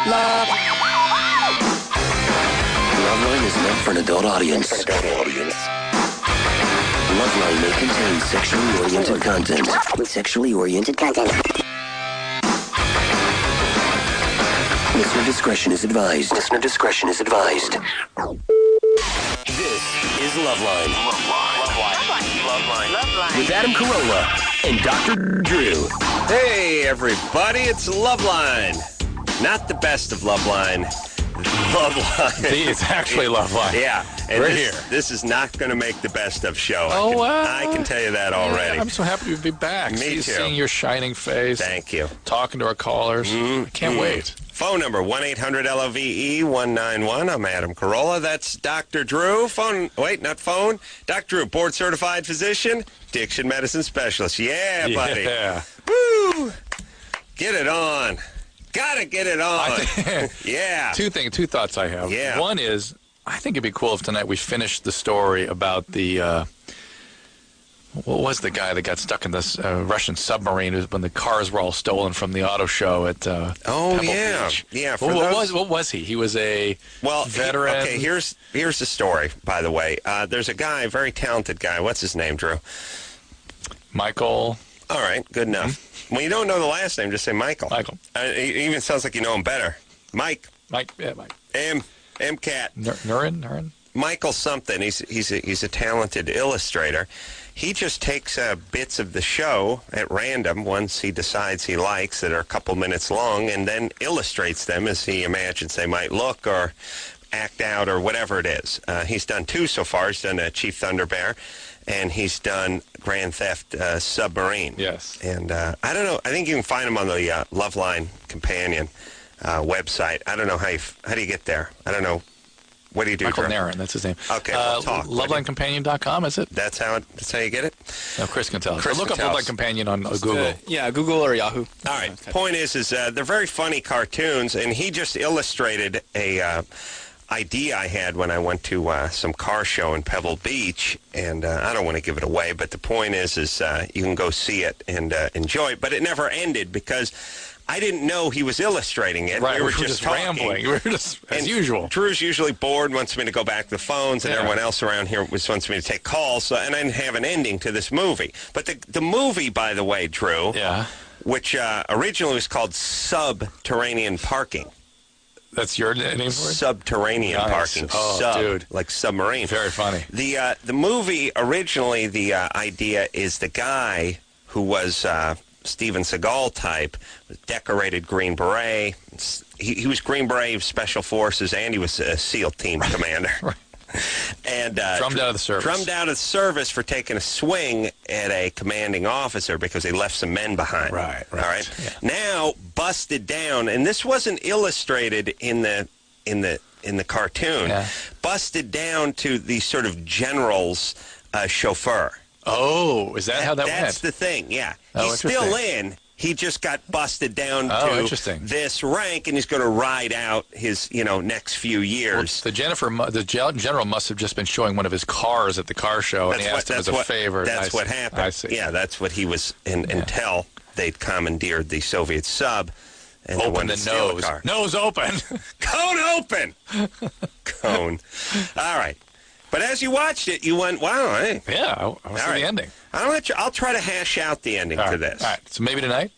Loveline is meant for an adult audience. Loveline may contain sexually oriented content. Listener discretion is advised. This is Loveline. With Adam Carolla and Dr. Drew. Hey, everybody, it's Loveline. Not the best of Loveline. Loveline. It's actually Loveline. Yeah. And We're this, here. This is not going to make the best of show. Oh, I can tell you that already. Yeah, I'm so happy to be back. Me too. Seeing your shining face. Thank you. Talking to our callers. I can't wait. Phone number, 1-800-LOVE-191. I'm Adam Carolla. That's Dr. Drew. Not phone. Dr. Drew, board-certified physician, addiction medicine specialist. Yeah, buddy. Yeah. Woo! Get it on. Gotta get it on. Yeah. Two thoughts I have. Yeah. One is, I think it'd be cool if tonight we finished the story about the, what was the guy that got stuck in this Russian submarine when the cars were all stolen from the auto show at Pebble Beach? Yeah. What was he? He was a veteran. Okay, here's the story, by the way. There's a guy, very talented guy. What's his name, Drew? Michael. All right, good enough. When you don't know the last name, just say Michael. Michael. It even sounds like you know him better. Mike. Yeah, Mike. M-Cat. Nurin? Michael something. He's a talented illustrator. He just takes bits of the show at random, ones he decides he likes that are a couple minutes long, and then illustrates them as he imagines they might look or act out or whatever it is. He's done two so far. He's done Chief Thunder Bear, and he's done Grand Theft Submarine. Yes. And I don't know. I think you can find him on the Loveline Companion website. I don't know how do you get there? I don't know. What do you do, Michael Drew? Nairn, that's his name. Okay, we'll talk. LovelineCompanion.com, is it? That's how you get it? No, Chris can tell us. Chris Look can up tell Loveline us. Companion on Google. Google or Yahoo. All right. Point is they're very funny cartoons, and he just illustrated a idea I had when I went to some car show in Pebble Beach, and I don't want to give it away, but the point is you can go see it and enjoy it, but it never ended because I didn't know he was illustrating it. Right, we were just talking. rambling. We were just, as usual. Drew's usually bored, wants me to go back to the phones, and everyone else around here wants me to take calls, and I didn't have an ending to this movie. But the movie, by the way, Drew, which originally was called Subterranean Parking. That's your name for it? Subterranean parking. Oh, dude. Like submarine. Very funny. The movie, originally, the idea is the guy who was Steven Seagal type, decorated Green Beret. He was Green Beret Special Forces, and he was a SEAL team commander. Right. And drummed out of the service. Drummed out of the service for taking a swing at a commanding officer because he left some men behind. Right. All right. Yeah. Now busted down, and this wasn't illustrated in the cartoon. Yeah. Busted down to the sort of general's chauffeur. Oh, is that how that went? That's the thing. Yeah. Oh, He's still in. He just got busted down to this rank, and he's going to ride out his, next few years. Well, the general must have just been showing one of his cars at the car show, and he asked him as a favor. That's what happened. I see. Yeah, that's what he was until they'd commandeered the Soviet sub. And open the nose. Nose open. Cone open. Cone. All right. But as you watched it, you went, wow, hey. Yeah, I want to see the ending. I'll try to hash out the ending to this. All right, so maybe tonight?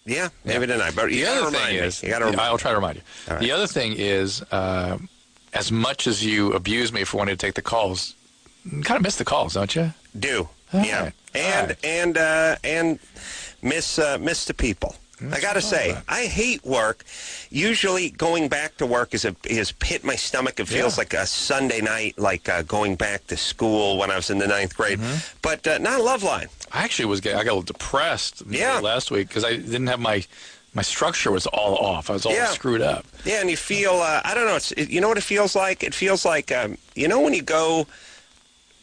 Yeah, maybe tonight. But the other thing is, I'll try to remind you. Right. The other thing is, as much as you abuse me for wanting to take the calls, you kind of miss the calls, don't you? Do. All yeah. Right. And miss the people. I got to say, I hate work. Usually going back to work is hit my stomach. It feels like a Sunday night, like going back to school when I was in the 9th grade. Mm-hmm. But not Loveline. I actually I got a little depressed last week because I didn't have my structure was all off. I was all screwed up. Yeah, and you feel, I don't know, you know what it feels like? It feels like, when you go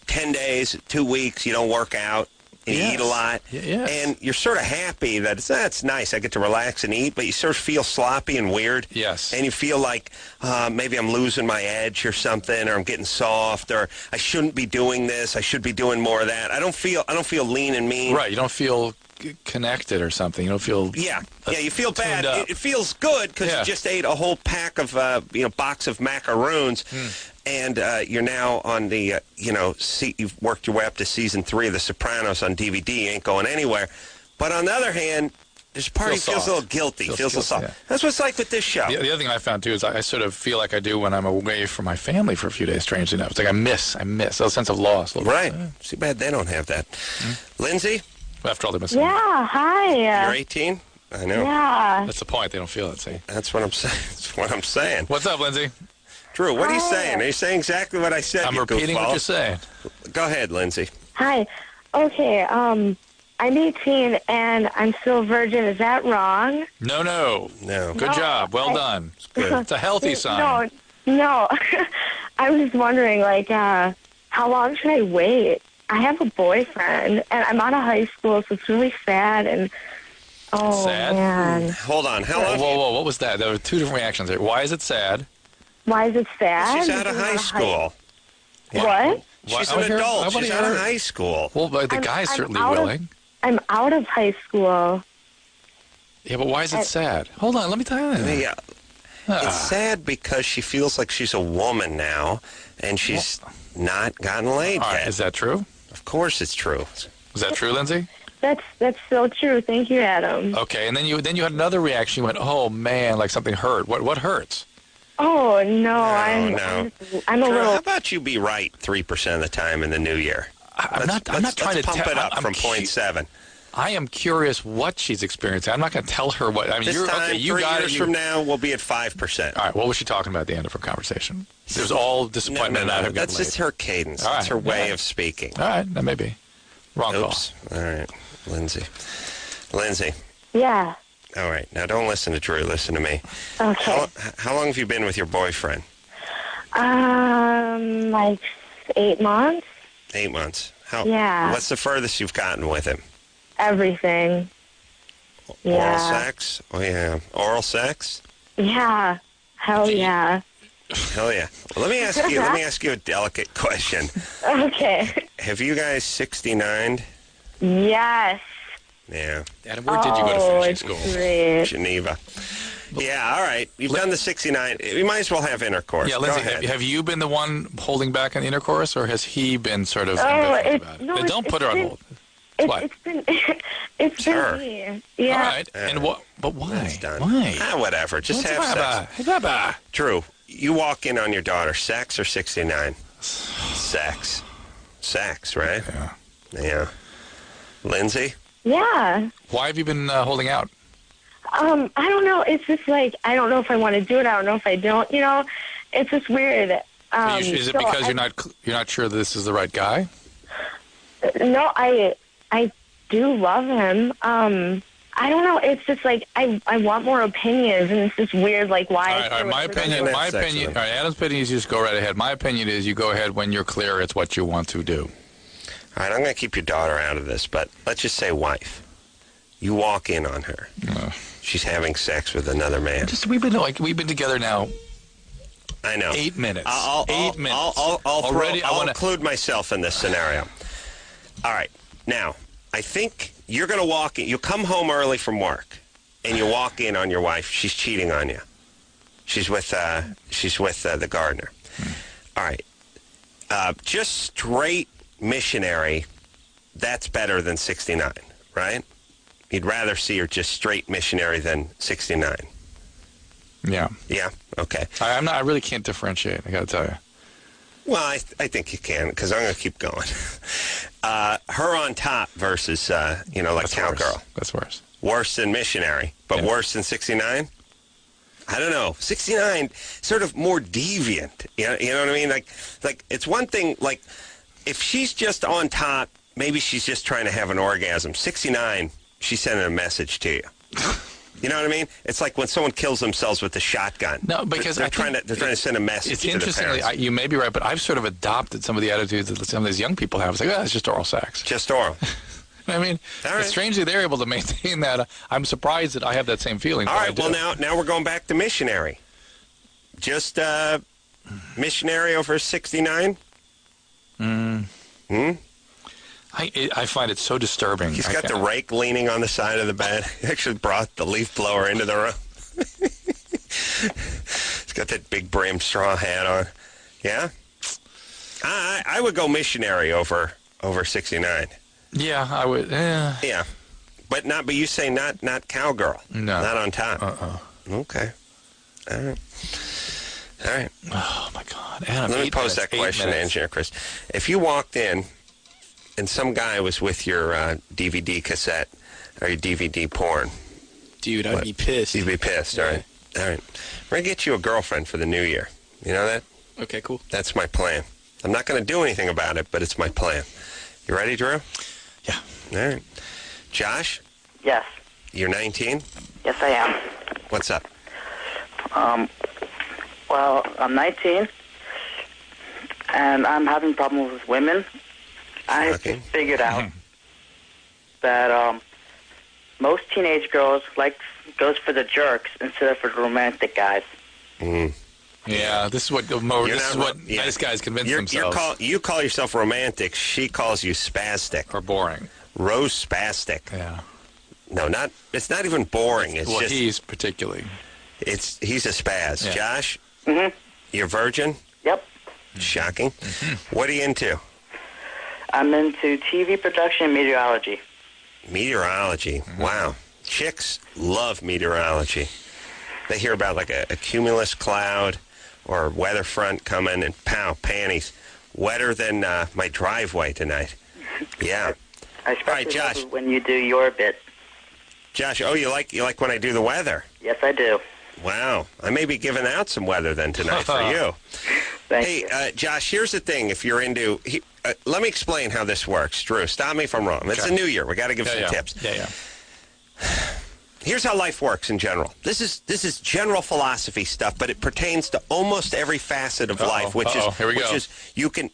10 days, 2 weeks, you don't work out. You eat a lot, and you're sort of happy that it's nice. I get to relax and eat, but you sort of feel sloppy and weird. Yes. And you feel like maybe I'm losing my edge or something, or I'm getting soft, or I shouldn't be doing this. I should be doing more of that. I don't feel lean and mean. Right. You don't feel connected or something. You don't feel. Yeah, you feel bad. up. It feels good because Yeah. you just ate a whole pack of, box of macaroons, and you're now on the, you've worked your way up to season 3 of The Sopranos on DVD. You ain't going anywhere. But on the other hand, there's a part of you feels a little guilty. Feels a little soft. Yeah. That's what it's like with this show. The other thing I found, too, is I sort of feel like I do when I'm away from my family for a few days, strangely enough. It's like I miss a sense of loss. Right. Too bad they don't have that. Lindsay? After all, they're missing. Yeah, hi. You're 18? I know. Yeah. That's the point. They don't feel it, see? That's what I'm saying. That's what I'm saying. What's up, Lindsay? Drew, what are you saying? Are you saying exactly what I said? I'm you repeating goofball? what you're saying. Go ahead, Lindsay. Hi. Okay, I'm 18 and I'm still a virgin. Is that wrong? No. No. Good No, job. Well done. Good. It's a healthy sign. No. I was just wondering, how long should I wait? I have a boyfriend, and I'm out of high school, so it's really sad, and, oh, Sad? man. Hold on. How long? Whoa. What was that? There were two different reactions there. Why is it sad? Why is it sad? She's out of high school. What? She's I an wanna hear- I adult. wanna She's out of hear- high school. Well, but the I'm- guy's I'm certainly out of- willing. I'm out of high school. Yeah, but why is it sad? Hold on, let me tell you. Yeah. It's sad because she feels like she's a woman now, and she's not gotten laid All right, yet. is that true? Of course it's true. Is that true, Lindsay? That's so true. Thank you, Adam. Okay, and then you had another reaction. You went, "Oh man, like something hurt." What hurts? Oh, no. I'm no. I'm a Drew, little... how about you be right 3% of the time in the new year? I'm not trying to pump it up I'm from 0.7. I am curious what she's experiencing. I'm not going to tell her what. I mean, This you're time, okay. You 3 got years it. from now, we'll be at 5%. All right. What was she talking about at the end of her conversation? There's all disappointment No, about her that's getting just laid. her cadence. All That's her right, way yeah. of speaking. All right, that may be wrong Oops. All right, Lindsay. Lindsay. Yeah. All right. Now, don't listen to Drew. Listen to me. Okay. How long have you been with your boyfriend? Like 8 months. 8 months. Yeah. What's the furthest you've gotten with him? Everything. Oral Yeah. sex? Oh, yeah. Oral sex? Yeah. Hell yeah. Hell yeah. Well, let me ask you a delicate question. Okay. Have you guys 69'd? Yes. Yeah. call. Adam, where did you go to finishing it's school? great. Geneva. Yeah, all right. You've done the 69. We might as well have intercourse. Yeah, Go Lindsay, ahead. have you been the one holding back on intercourse, or has he been sort of Oh, ambivalent it's about it? no. And don't put her on been, hold. What? It's been. It's Sure. been me. Yeah. All right. And what? But why? That's done. Why? Whatever. Just What's have that sex. about? Drew, you walk in on your daughter. Sex or 69? Sex. Sex, right? Yeah. Yeah. Lindsay? Yeah. Why have you been holding out? I don't know. It's just like I don't know if I want to do it. I don't know if I don't. It's just weird. Is it so because you're not sure this is the right guy? No, I do love him. I don't know. It's just like I want more opinions, and it's just weird. Like why? All right, my opinion. Have My sex with opinion. him. All right, Adam's opinion is you just go right ahead. My opinion is you go ahead when you're clear. It's what you want to do. All right, I'm going to keep your daughter out of this, but let's just say wife. You walk in on her. She's having sex with another man. We've been together now I know. 8 minutes. I'll 8 minutes. I'll include myself in this scenario. All right. Now, I think you're going to walk in. You come home early from work, and you walk in on your wife. She's cheating on you. She's with the gardener. All right. Just straight missionary, that's better than 69, right? You'd rather see her just straight missionary than 69. Yeah. Yeah? Okay. I really can't differentiate. I got to tell you. Well, I think you can, because I'm going to keep going. Her on top versus, like That's cowgirl. worse. That's worse. Worse than missionary, but Yeah. worse than 69? I don't know. 69, sort of more deviant. You know what I mean? Like it's one thing, like, if she's just on top, maybe she's just trying to have an orgasm. 69, she's sending a message to you. You know what I mean? It's like when someone kills themselves with a shotgun. No, because they're I trying think to send a message It's to the interestingly, parents. you may be right, but I've sort of adopted some of the attitudes that some of these young people have. It's like, it's just oral sex. Just oral. I mean, All right. strangely, they're able to maintain that. I'm surprised that I have that same feeling. All but I right, do. well, now we're going back to missionary. Just missionary over 69? I I find it so disturbing. He's got the rake leaning on the side of the bed. He actually brought the leaf blower into the room. He's got that big brim straw hat on. Yeah? I would go missionary over 69. Yeah, I would. Yeah. But you say not cowgirl. No. Not on top. Okay. All right. Oh, my God. Adam, Let me pose that question to Engineer Chris. If you walked in and some guy was with your DVD cassette or your DVD porn. Dude, I'd be pissed. You'd be pissed, Yeah. all right. All right. We're going to get you a girlfriend for the new year. You know that? Okay, cool. That's my plan. I'm not going to do anything about it, but it's my plan. You ready, Drew? Yeah. All right. Josh, Yes. you're 19? Yes, I am. What's up? Well, I'm 19, and I'm having problems with women. I Okay. figured out that most teenage girls goes for the jerks instead of for the romantic guys. Yeah, this is what nice guys convince themselves. You call yourself romantic. She calls you spastic. Or boring. Rose spastic. Yeah. No, it's not even boring. It's well, just he's particularly. he's a spaz. Yeah. Josh, Mm-hmm. you're virgin? Yep. Shocking. What are you into? I'm into TV production and meteorology. Meteorology. Wow. Chicks love meteorology. They hear about like a cumulus cloud or a weather front coming and pow, panties. Wetter than my driveway tonight. Yeah. I especially All right, Josh. love it when you do your bit. Josh, you like when I do the weather? Yes, I do. Wow. I may be giving out some weather then tonight for you. Thank you. Josh, here's the thing. If you're into... let me explain how this works. Drew, stop me if I'm wrong. It's a new year. We got to give some tips. Yeah. Here's how life works in general. This is general philosophy stuff, but it pertains to almost every facet of life, which is you can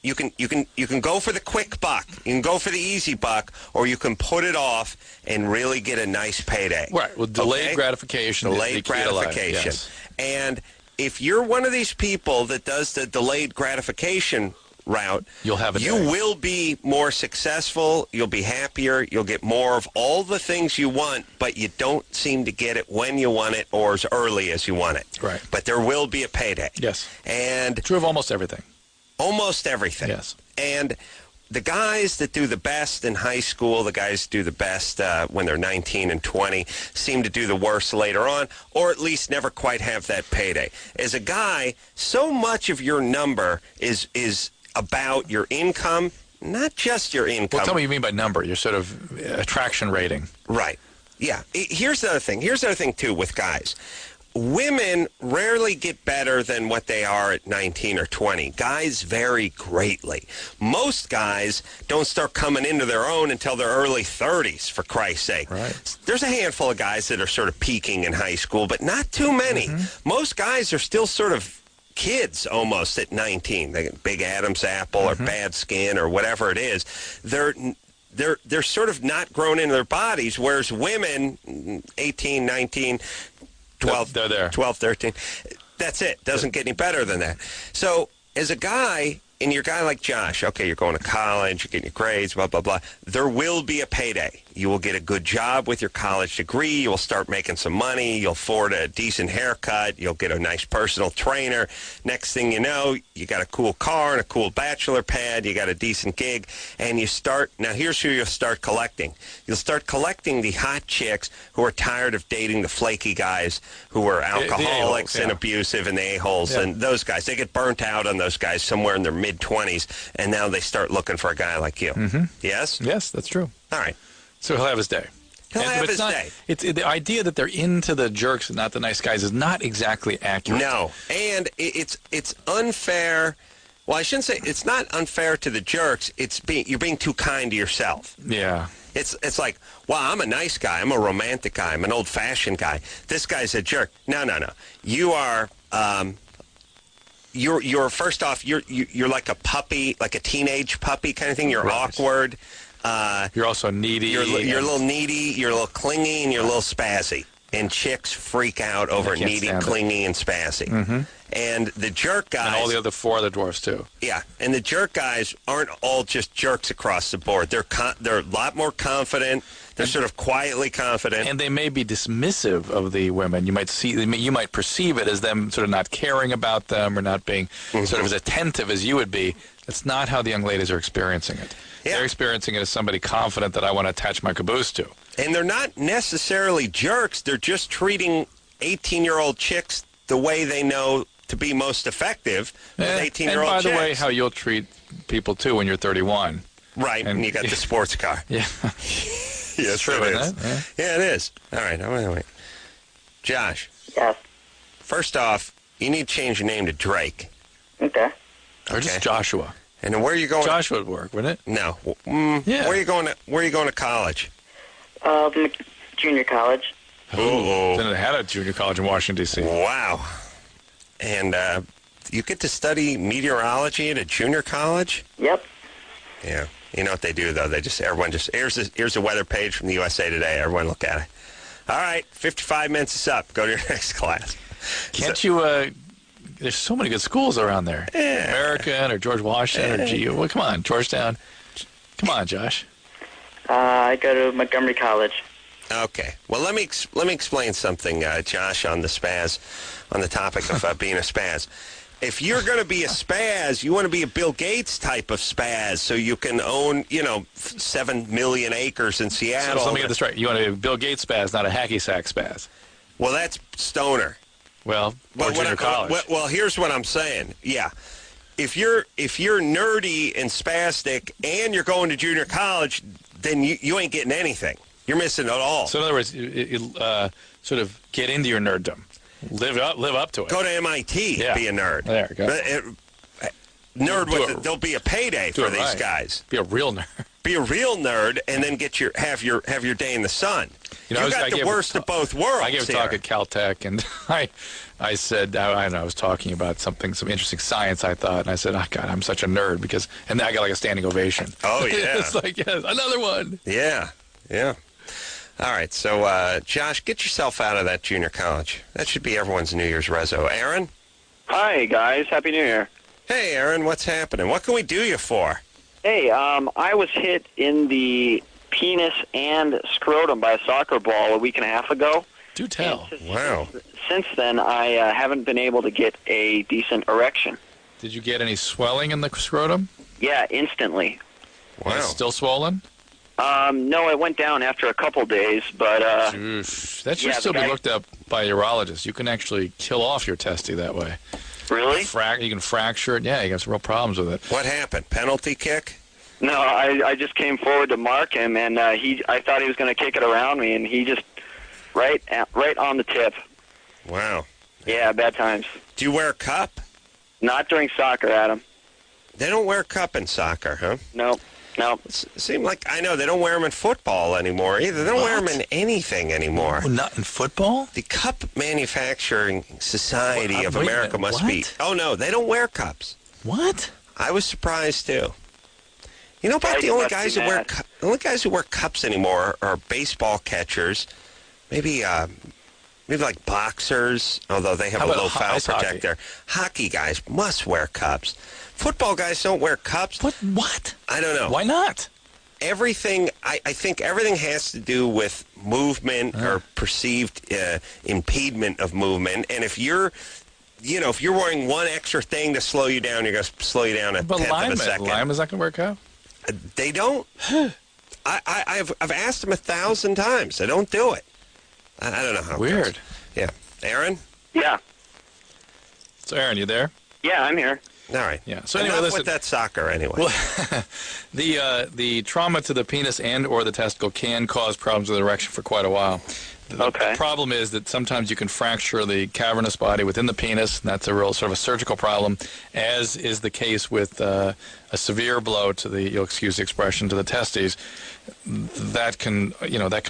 go for the quick buck, you can go for the easy buck, or you can put it off and really get a nice payday. Right. Well, delayed gratification. Delayed gratification. Yes. And if you're one of these people that does the delayed gratification route, you'll have you will be more successful, you'll be happier, you'll get more of all the things you want, but you don't seem to get it when you want it or as early as you want it. Right. But there will be a payday. Yes. And true of almost everything. Almost everything. Yes. And the guys that do the best in high school, the guys do the best when they're 19 and 20, seem to do the worst later on, or at least never quite have that payday. As a guy, so much of your number is about your income, not just your income. Well, tell me what you mean by number, your sort of attraction rating. Right. Yeah. Here's the other thing. Here's the other thing, too, with guys. Women rarely get better than what they are at 19 or 20. Guys vary greatly. Most guys don't start coming into their own until their early 30s, for Christ's sake. Right. There's a handful of guys that are sort of peaking in high school, but not too many. Most guys are still sort of kids almost at 19. They get big Adam's apple or bad skin or whatever it is. They're sort of not grown into their bodies, whereas women, 18, 19, 12, they're there. 12, 13, that's it. Doesn't get any better than that. So as a guy, and you're a guy like Josh, okay, you're going to college, you're getting your grades, blah, blah, blah. There will be a payday. You will get a good job with your college degree. You will start making some money. You'll afford a decent haircut. You'll get a nice personal trainer. Next thing you know, you got a cool car and a cool bachelor pad. You got a decent gig. And you start, now here's who you'll start collecting. You'll start collecting the hot chicks who are tired of dating the flaky guys who are alcoholics and abusive and the a-holes and those guys. They get burnt out on those guys somewhere in their mid-20s, and now they start looking for a guy like you. Yes? Yes, that's true. All right. So he'll have his day. He'll have his day. It's the idea that they're into the jerks and not the nice guys is not exactly accurate. No, and it's unfair. Well, I shouldn't say it's not unfair to the jerks. You're being too kind to yourself. Yeah. It's like, wow, I'm a nice guy. I'm a romantic guy. I'm an old-fashioned guy. This guy's a jerk. No. You are. You're first off. You're like a puppy, like a teenage puppy kind of thing. You're awkward. You're also needy. You're a little needy, you're a little clingy, and you're a little spazzy. and chicks freak out over can't needy, stand it. clingy, and spazzy. Mm-hmm. And the jerk guys... And all the other 4 other dwarfs, too. Yeah, and the jerk guys aren't all just jerks across the board. They're a lot more confident. They're sort of quietly confident. And they may be dismissive of the women. You might perceive it as them sort of not caring about them or not being sort of as attentive as you would be. That's not how the young ladies are experiencing it. Yeah. They're experiencing it as somebody confident that I want to attach my caboose to. And they're not necessarily jerks. They're just treating 18-year-old chicks the way they know to be most effective with 18-year-old And by chicks. the way, how you'll treat people, too, when you're 31. Right, and you got the sports car. Yeah. Yes, true, it isn't is. it? Yeah, it is. All right, wait. Josh, Yes. first off, you need to change your name to Drake. Okay. Or just Joshua. And then where are you going? Joshua would work, wouldn't it? No. Yeah. Where are you going to college? Junior college. Ooh. Then it had a junior college in Washington, D.C. Wow. And you get to study meteorology at a junior college? Yep. Yeah. You know what they do, though? Here's a weather page from the USA Today. Everyone look at it. All right, 55 minutes is up. Go to your next class. Can't you, there's so many good schools around there. Yeah. American or George Washington or GU. Well, come on, Georgetown. Come on, Josh. I go to Montgomery College. Okay. Well, let me explain something, Josh, on the topic of being a spaz. If you're going to be a spaz, you want to be a Bill Gates type of spaz, so you can own, 7 million acres in Seattle. So let me get this right. You want a Bill Gates spaz, not a hacky sack spaz. Well, that's stoner. Well, or junior college. Well, here's what I'm saying. Yeah. If you're nerdy and spastic and you're going to junior college, then you ain't getting anything. You're missing it all. So in other words, sort of get into your nerddom. Live up to it. Go to MIT, Yeah. be a nerd. There you go. There'll be a payday for these guys. Be a real nerd. Be a real nerd, and then have your day in the sun. You got the worst of both worlds. I gave a talk at Caltech, and I said, I was talking about some interesting science, I thought, and I said, oh, God, I'm such a nerd, and then I got like a standing ovation. Oh, yeah. It's like, yes, another one. Yeah. All right, so, Josh, get yourself out of that junior college. That should be everyone's New Year's reso. Aaron? Hi, guys. Happy New Year. Hey, Aaron, what's happening? What can we do you for? Hey, I was hit in the penis and scrotum by a soccer ball a week and a half ago. Do tell. Wow. Since then, I haven't been able to get a decent erection. Did you get any swelling in the scrotum? Yeah, instantly. Wow. It's still swollen? No, it went down after a couple days, but... Oof. That should yeah, still the be guy- looked up by a urologist. You can actually kill off your testy that way. Really? You can fracture it. Yeah, you got some real problems with it. What happened? Penalty kick? No, I just came forward to mark him, and I thought he was going to kick it around me, and he just... Right on the tip. Wow. Yeah, bad times. Do you wear a cup? Not during soccer, Adam. They don't wear a cup in soccer, huh? No. Seem like I know they don't wear them in football anymore either. They don't wear them in anything anymore. Oh, not in football? The Cup Manufacturing Society What? of Wait a America minute, must be. what? Oh no, they don't wear cups. What? I was surprised too. You know about Yeah, the you only must be guys who wear mad. the only guys who wear cups anymore are baseball catchers, maybe like boxers, although they have How a about low foul ice hockey? protector. Hockey guys must wear cups. Football guys don't wear cups. What? I don't know. Why not? Everything, I think everything has to do with movement or perceived impediment of movement. And if you're wearing one extra thing to slow you down, you're going to slow you down a But tenth of a second. Lineman's not going to work out? They don't. I've asked them 1,000 times. They don't do it. I don't know how. it Weird. goes. Yeah. Aaron? Yeah. So, Aaron, you there? Yeah, I'm here. All right. Yeah. So Enough anyway, listen. with that soccer anyway. Well, the trauma to the penis and or the testicle can cause problems with erection for quite a while. The problem is that sometimes you can fracture the cavernous body within the penis, and that's a real sort of a surgical problem, as is the case with a severe blow to the, you'll excuse the expression, to the testes. That can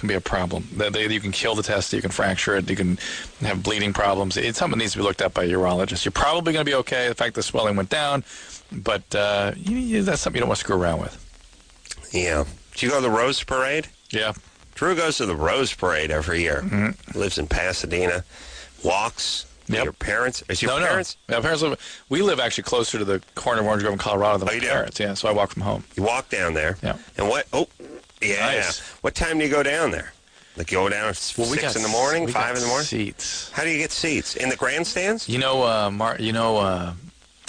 be a problem. You can kill the testes, you can fracture it, you can have bleeding problems. It's something that needs to be looked at by a urologist. You're probably going to be okay. The fact the swelling went down, but that's something you don't want to screw around with. Yeah. Did you go to the Rose Parade? Yeah. Drew goes to the Rose Parade every year. Mm-hmm. Lives in Pasadena. Walks. Yep. Your parents? Is your No. parents? Yeah, parents we live actually closer to the corner of Orange Grove in Colorado than Oh, my you do? parents. Yeah, so I walk from home. You walk down there. Yeah. And what? Oh, yeah. Nice. What time do you go down there? Like you go down at 6 in the morning, 5 in the morning? Seats. How do you get seats? In the grandstands? You know,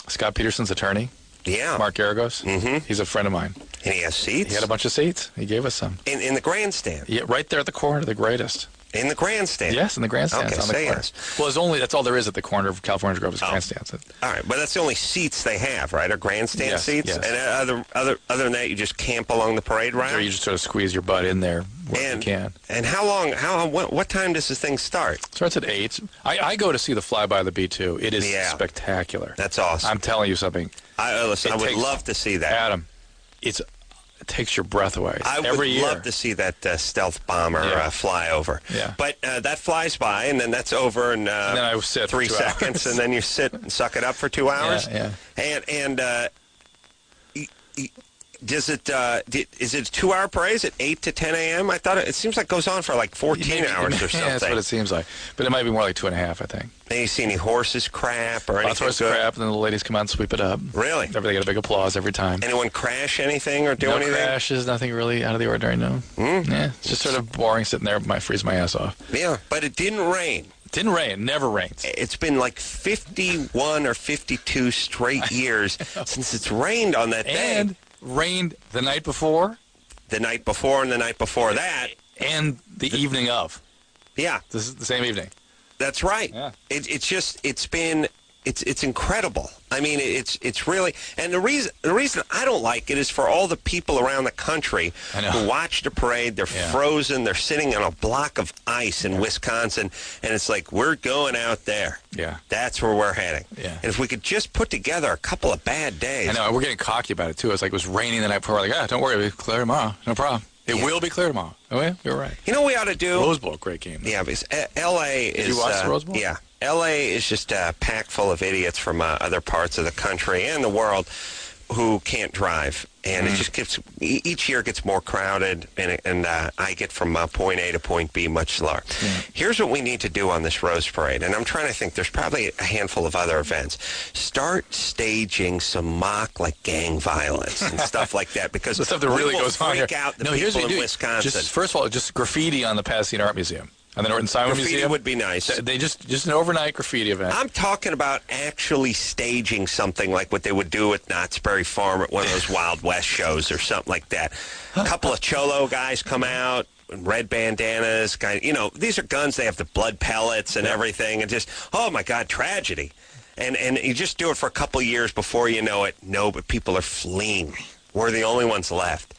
Scott Peterson's attorney, Yeah. Mark Garagos? Mhm. He's a friend of mine. And he has seats? He had a bunch of seats. He gave us some. In the grandstand? Yeah, right there at the corner, the greatest. In the grandstand? Yes, in the grandstands Okay, on the say corner. yes. Well, that's all there is at the corner of California Grove is grandstands. All right, but that's the only seats they have, right? Are grandstand Yes, seats? yes. And other than that, you just camp along the parade route? Or you just sort of squeeze your butt in there where you can. And how long? What time does this thing start? Starts at 8. I go to see the flyby of the B-2. It is Yeah. spectacular. That's awesome. I'm telling you something. Listen, It I would takes- love to see that. Adam, it takes your breath away. I would Every year. love to see that stealth bomber Yeah. fly over. Yeah. But that flies by, and then that's over in And then I sit for 3 2 seconds, hours. and then you sit and suck it up for 2 hours. Yeah. Does it? Is it a 2-hour parade? Is it 8 to 10 a.m.? I thought it seems like it goes on for like 14 hours or something. Yeah, that's what it seems like. But it might be more like 2.5, I think. And you see any horses crap or anything? Lots of horse good? crap, and then the ladies come out and sweep it up. Really? They get a big applause every time. Anyone crash anything or do No anything? crashes, nothing really out of the ordinary, no. Yeah, it's just sort of boring sitting there, might freeze my ass off. Yeah, but it didn't rain. It didn't rain, it never rains. It's been like 51 or 52 straight years since it's rained on that day. And rained the night before. The night before and the night before that. And the evening of. Yeah, This is the same evening. that's right. Yeah. It's incredible. I mean, it's really, and the reason I don't like it is for all the people around the country I know. who watch the parade. They're frozen. They're sitting on a block of ice in Wisconsin, and it's like, we're going out there. Yeah. That's where we're heading. Yeah. And if we could just put together a couple of bad days. I know, we're getting cocky about it, too. It's like it was raining the night before. We're like, don't worry, it'll be clear tomorrow. No problem. It will be clear tomorrow. Oh, yeah, you're right. You know what we ought to do? Rose Bowl, great game. Yeah, because L.A. is... Did you watch the Rose Bowl? Yeah. L.A. is just packed full of idiots from other parts of the country and the world who can't drive. And it just gets... Each year gets more crowded, and I get from point A to point B much slower. Yeah. Here's what we need to do on this Rose Parade, and I'm trying to think. There's probably a handful of other events. Start staging some mock, like, gang violence and stuff like that, because The stuff that we really will goes on here. freak out the No, here's people what in you do. Wisconsin. Just, first of all, just graffiti on the Pasadena Art Museum. And the Norton Simon Graffiti Museum. would be nice. They just an overnight graffiti event. I'm talking about actually staging something like what they would do at Knott's Berry Farm at one of those Wild West shows or something like that. A couple of cholo guys come out, red bandanas, these are guns. They have the blood pellets and everything, and just, oh my God, tragedy. And you just do it for a couple of years before you know it. No, but people are fleeing. We're the only ones left.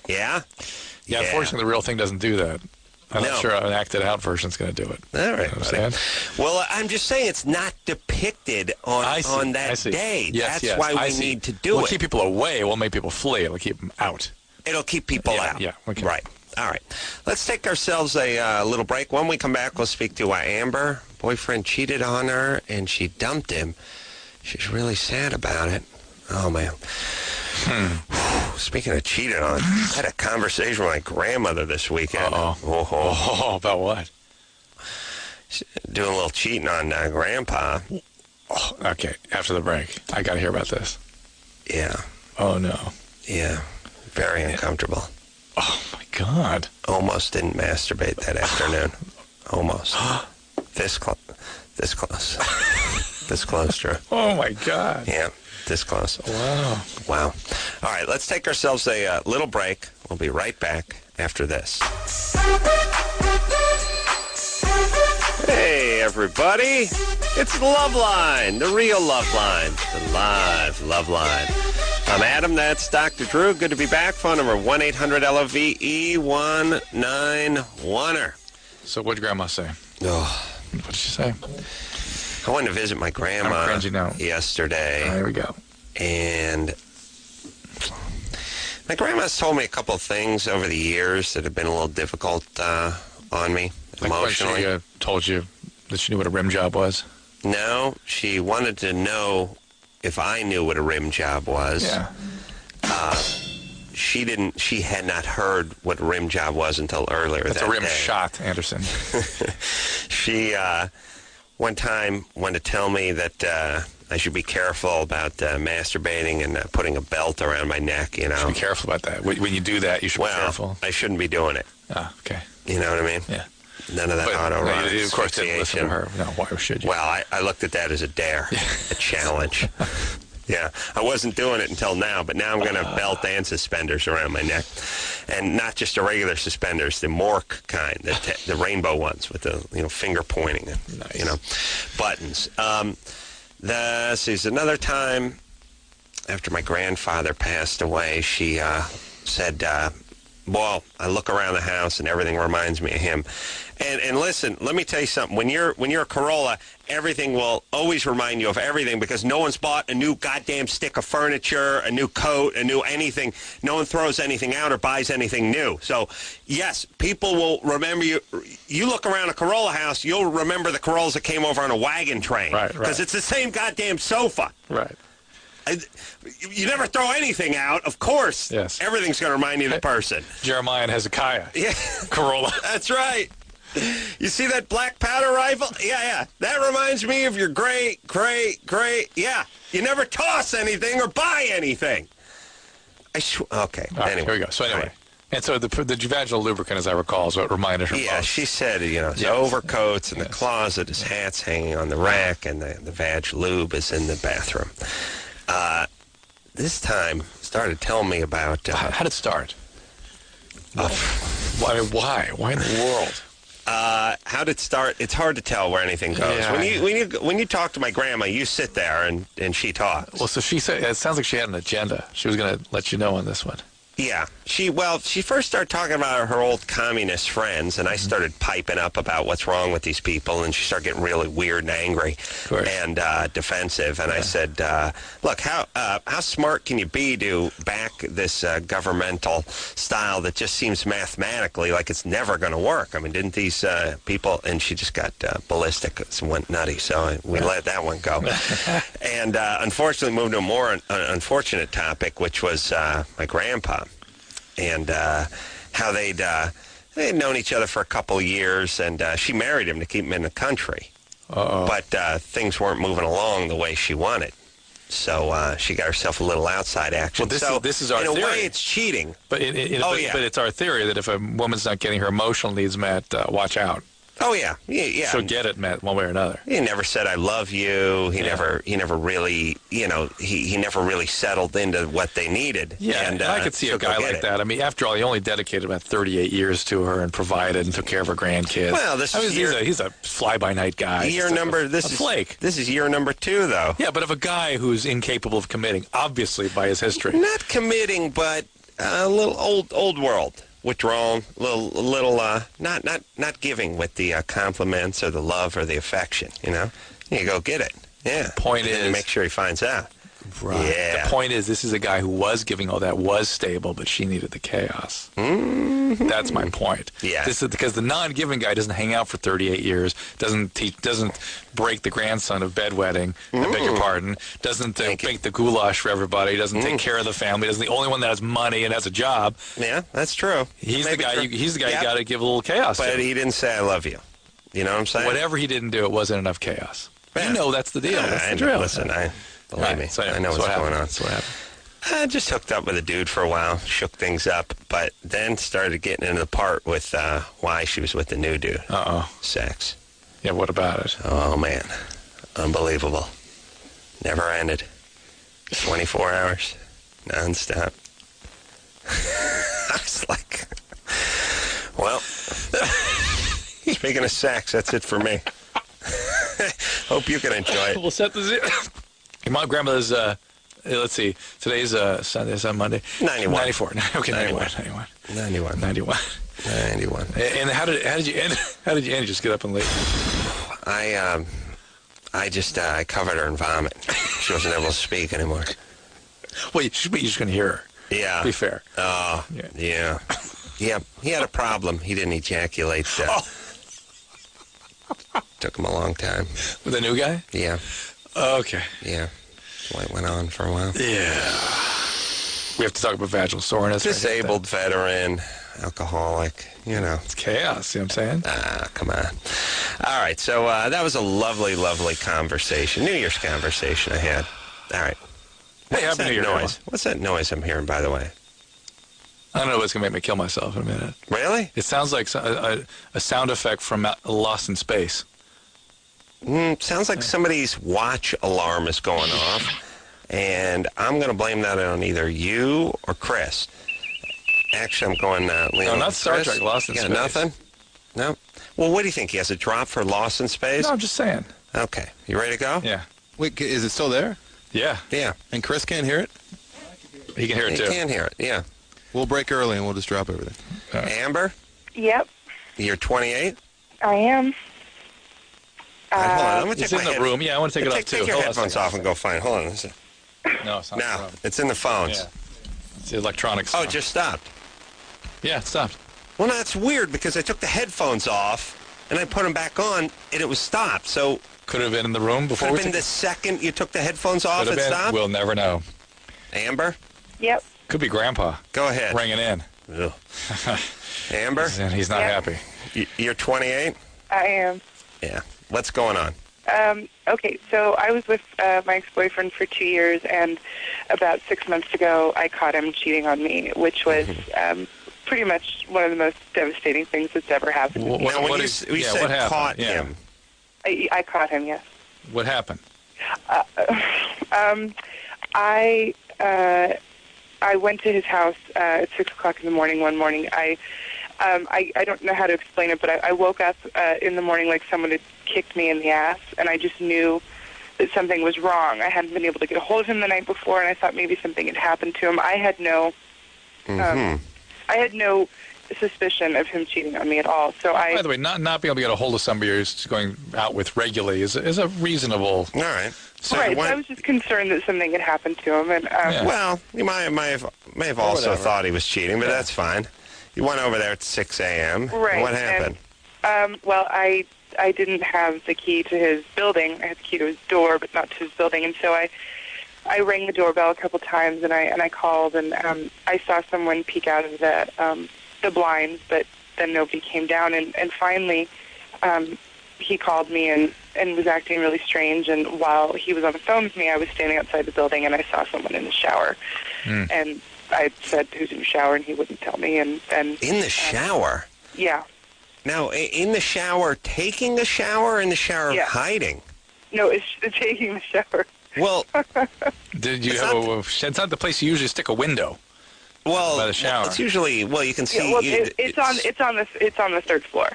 Yeah? Yeah, unfortunately, the real thing doesn't do that. I'm No. not sure an acted-out version's going to do it. All right. You understand? Well, I'm just saying it's not depicted on I see. on I that see. day. Yes, That's yes, why I we see. need to do We'll it. keep people away. We'll make people flee. We'll keep them out. It'll keep people Yeah, out. yeah, okay. Right. All right. Let's take ourselves a little break. When we come back, we'll speak to Amber. Boyfriend cheated on her, and she dumped him. She's really sad about it. Oh, man. Speaking of cheating on, I had a conversation with my grandmother this weekend. Uh-oh. Oh, about what? Doing a little cheating on Grandpa. Oh, okay, after the break. I got to hear about this. Yeah. Oh, no. Yeah. Very uncomfortable. Oh, my God. Almost didn't masturbate that afternoon. Almost. This close. This close. This close, Drew. Oh, my God. Yeah, this close. Wow. Wow. All right, let's take ourselves a little break. We'll be right back after this. Hey, everybody. It's Loveline, the real Loveline, the live Loveline. I'm Adam, that's Dr. Drew. Good to be back. Phone number 1-800-LOVE-191er. So what'd Grandma say? Oh, What did she say? I went to visit my grandma I'm cringing now. yesterday. Here we go. And my grandma's told me a couple of things over the years that have been a little difficult on me Like when emotionally. she told you that she knew what a rim job was? No, she wanted to know if I knew what a rim job was. Yeah. she had not heard what a rim job was until earlier That's that a rim day. shot, Anderson. She one time wanted to tell me that I should be careful about masturbating and putting a belt around my neck, you know. Be careful about that. When you do that, you should be careful. I shouldn't be doing it. Oh, okay. You know what I mean? Yeah. None of that autoerotic You, of course, didn't listen to asphyxiation. her. No, why should you? Well, I looked at that as a dare, a challenge. Yeah, I wasn't doing it until now, but now I'm going to have belt and suspenders around my neck. And not just the regular suspenders, the Mork kind, the rainbow ones with the finger pointing and Nice. buttons. There's another time after my grandfather passed away, she said, well, I look around the house and everything reminds me of him. And listen, let me tell you something. When you're a Carolla, everything will always remind you of everything because no one's bought a new goddamn stick of furniture, a new coat, a new anything. No one throws anything out or buys anything new. So, yes, people will remember you. You look around a Carolla house, you'll remember the Corollas that came over on a wagon train. Right. Because it's the same goddamn sofa. Right. You never throw anything out, of course. Yes. Everything's going to remind you of the person. Jeremiah and Hezekiah. Yeah. Carolla. That's right. You see that black powder rifle? Yeah. That reminds me of your great. Yeah. You never toss anything or buy anything. Okay. All right, Anyway. here we go. So anyway. Right. And so the vaginal lubricant, as I recall, is what reminded her Yeah, most. she said, his Yes. overcoats in the Yes. closet, his hat's hanging on the rack, and the vag lube is in the bathroom. This time, started telling me about... How did it start? Why? Why in the world? how did it start? It's hard to tell where anything goes. Yeah. When you talk to my grandma, you sit there and she talks. Well, so she said it sounds like she had an agenda. She was going to let you know on this one. Yeah. She first started talking about her old communist friends, and I started piping up about what's wrong with these people, and she started getting really weird and angry and defensive. And I said, look, how smart can you be to back this governmental style that just seems mathematically like it's never going to work? I mean, didn't these people... And she just got ballistic and went nutty, so we let that one go. And unfortunately moved to a more unfortunate topic, which was my grandpa. And how they'd known each other for a couple of years, and she married him to keep him in the country. Uh-oh. But things weren't moving along the way she wanted. So she got herself a little outside action. Well, this is our in a theory. way, it's cheating. But but it's our theory that if a woman's not getting her emotional needs met, watch out. Oh, yeah. She'll get it met one way or another. He never said I love you. He never really, he never really settled into what they needed. Yeah, and I could see a guy like that. I mean, after all, he only dedicated about 38 years to her and provided and took care of her grandkids. Well, he's a fly-by-night guy. This is flake. This is year number 2, though. Yeah, but of a guy who's incapable of committing, obviously by his history. Not committing, but a little old world. Withdrawal, not giving with the compliments or the love or the affection. You go get it. Yeah. Point is, make sure he finds out. Right. Yeah. The point is, this is a guy who was giving all that, was stable, but she needed the chaos. Mm-hmm. That's my point. Yeah. This is because the non-giving guy doesn't hang out for 38 years, doesn't break the grandson of bedwetting, I beg your pardon, doesn't make the goulash for everybody, doesn't take care of the family, doesn't the only one that has money and has a job. Yeah, that's true. He's the guy. He's the guy you got to give a little chaos But to. he didn't say I love you. You know what I'm saying? Whatever he didn't do, it wasn't enough chaos. Yeah. You know that's the deal. That's the drill. Listen, believe me, So anyway, I know what's going on. That's what happened. I just hooked up with a dude for a while, shook things up, but then started getting into the part with why she was with the new dude. Uh-oh. Sex. Yeah, what about it? Oh, man. Unbelievable. Never ended. 24 hours. Nonstop. I was like, well, speaking of sex, that's it for me. Hope you can enjoy it. We'll set the zero. My grandmother's, let's see, today's Sunday, is that Monday? 91. 94. Okay, 91. 91. And how did you end? How did you end? Just get up and leave? I covered her in vomit. She wasn't able to speak anymore. Well, you're just going to hear her. Yeah. Be fair. Oh, yeah. Yeah, he had a problem. He didn't ejaculate. Took him a long time. With the new guy? Yeah. Okay. Yeah. Well, it went on for a while. Yeah. We have to talk about vaginal soreness. Disabled veteran, alcoholic, It's chaos, you know what I'm saying? Come on. All right, so that was a lovely, lovely conversation. New Year's conversation I had. All right. Hey, What's Happy New that Year, noise? What's that noise I'm hearing, by the way? I don't know what's going to make me kill myself in a minute. Really? It sounds like a sound effect from Lost in Space. Sounds like somebody's watch alarm is going off, and I'm going to blame that on either you or Chris. Actually, I'm going, Leon. No, not Star Chris? Trek, Lost in You got Space. nothing? No? Well, what do you think? He has a drop for Lost in Space? No, I'm just saying. Okay. You ready to go? Yeah. Wait, is it still there? Yeah. Yeah. And Chris can't hear it? He can hear it, You too. can hear it, yeah. We'll break early and we'll just drop everything. Amber, Yep, you're 28? I am. Hold on, I'm going to It's take in my the room. Yeah, I want to take it off, too. Take your Hold on a headphones second. off and go find. Hold on. No, it's not. No, it's in the phones. Yeah. It's the electronics. Oh, it just stopped. Yeah, it stopped. Well, no, that's weird because I took the headphones off and I put them back on and it was stopped. So Could have been in the room before could we have been took the second you took the headphones off Could have it been. stopped. We'll never know. Amber, Yep. Could be Grandpa go ahead. ringing in. Ugh. Amber, And he's not happy. you're 28? I am. Yeah. What's going on? Okay, so I was with my ex-boyfriend for 2 years, and about 6 months ago, I caught him cheating on me, which was pretty much one of the most devastating things that's ever happened to me. Now, when what you, is- you yeah, said what happened? caught Yeah. him, I caught him, yes. What happened? I went to his house at 6 o'clock in the morning one morning. I don't know how to explain it, but I woke up in the morning like someone had kicked me in the ass, and I just knew that something was wrong. I hadn't been able to get a hold of him the night before, and I thought maybe something had happened to him. I had no suspicion of him cheating on me at all. So By the way, not being able to get a hold of somebody you're going out with regularly is a reasonable. all right. So right, you so I went, was just concerned that something had happened to him, and Yeah. well, you may have also whatever. thought he was cheating, but that's fine. You went over there at 6 a.m. Right, What happened? well, I didn't have the key to his building. I had the key to his door, but not to his building. And so I rang the doorbell a couple times, and I called, and I saw someone peek out of the blinds, but then nobody came down. And finally, he called me and was acting really strange. And while he was on the phone with me, I was standing outside the building, and I saw someone in the shower. And I said, "Who's in the shower?" And he wouldn't tell me. And In the shower? yeah. Now, in the shower, taking a shower, or in the shower Yeah. hiding? No, it's taking the shower. Well, Did you It's have not- it's not the place you usually stick a window. By the shower. it's usually you can see. Yeah, well, it's on the third floor.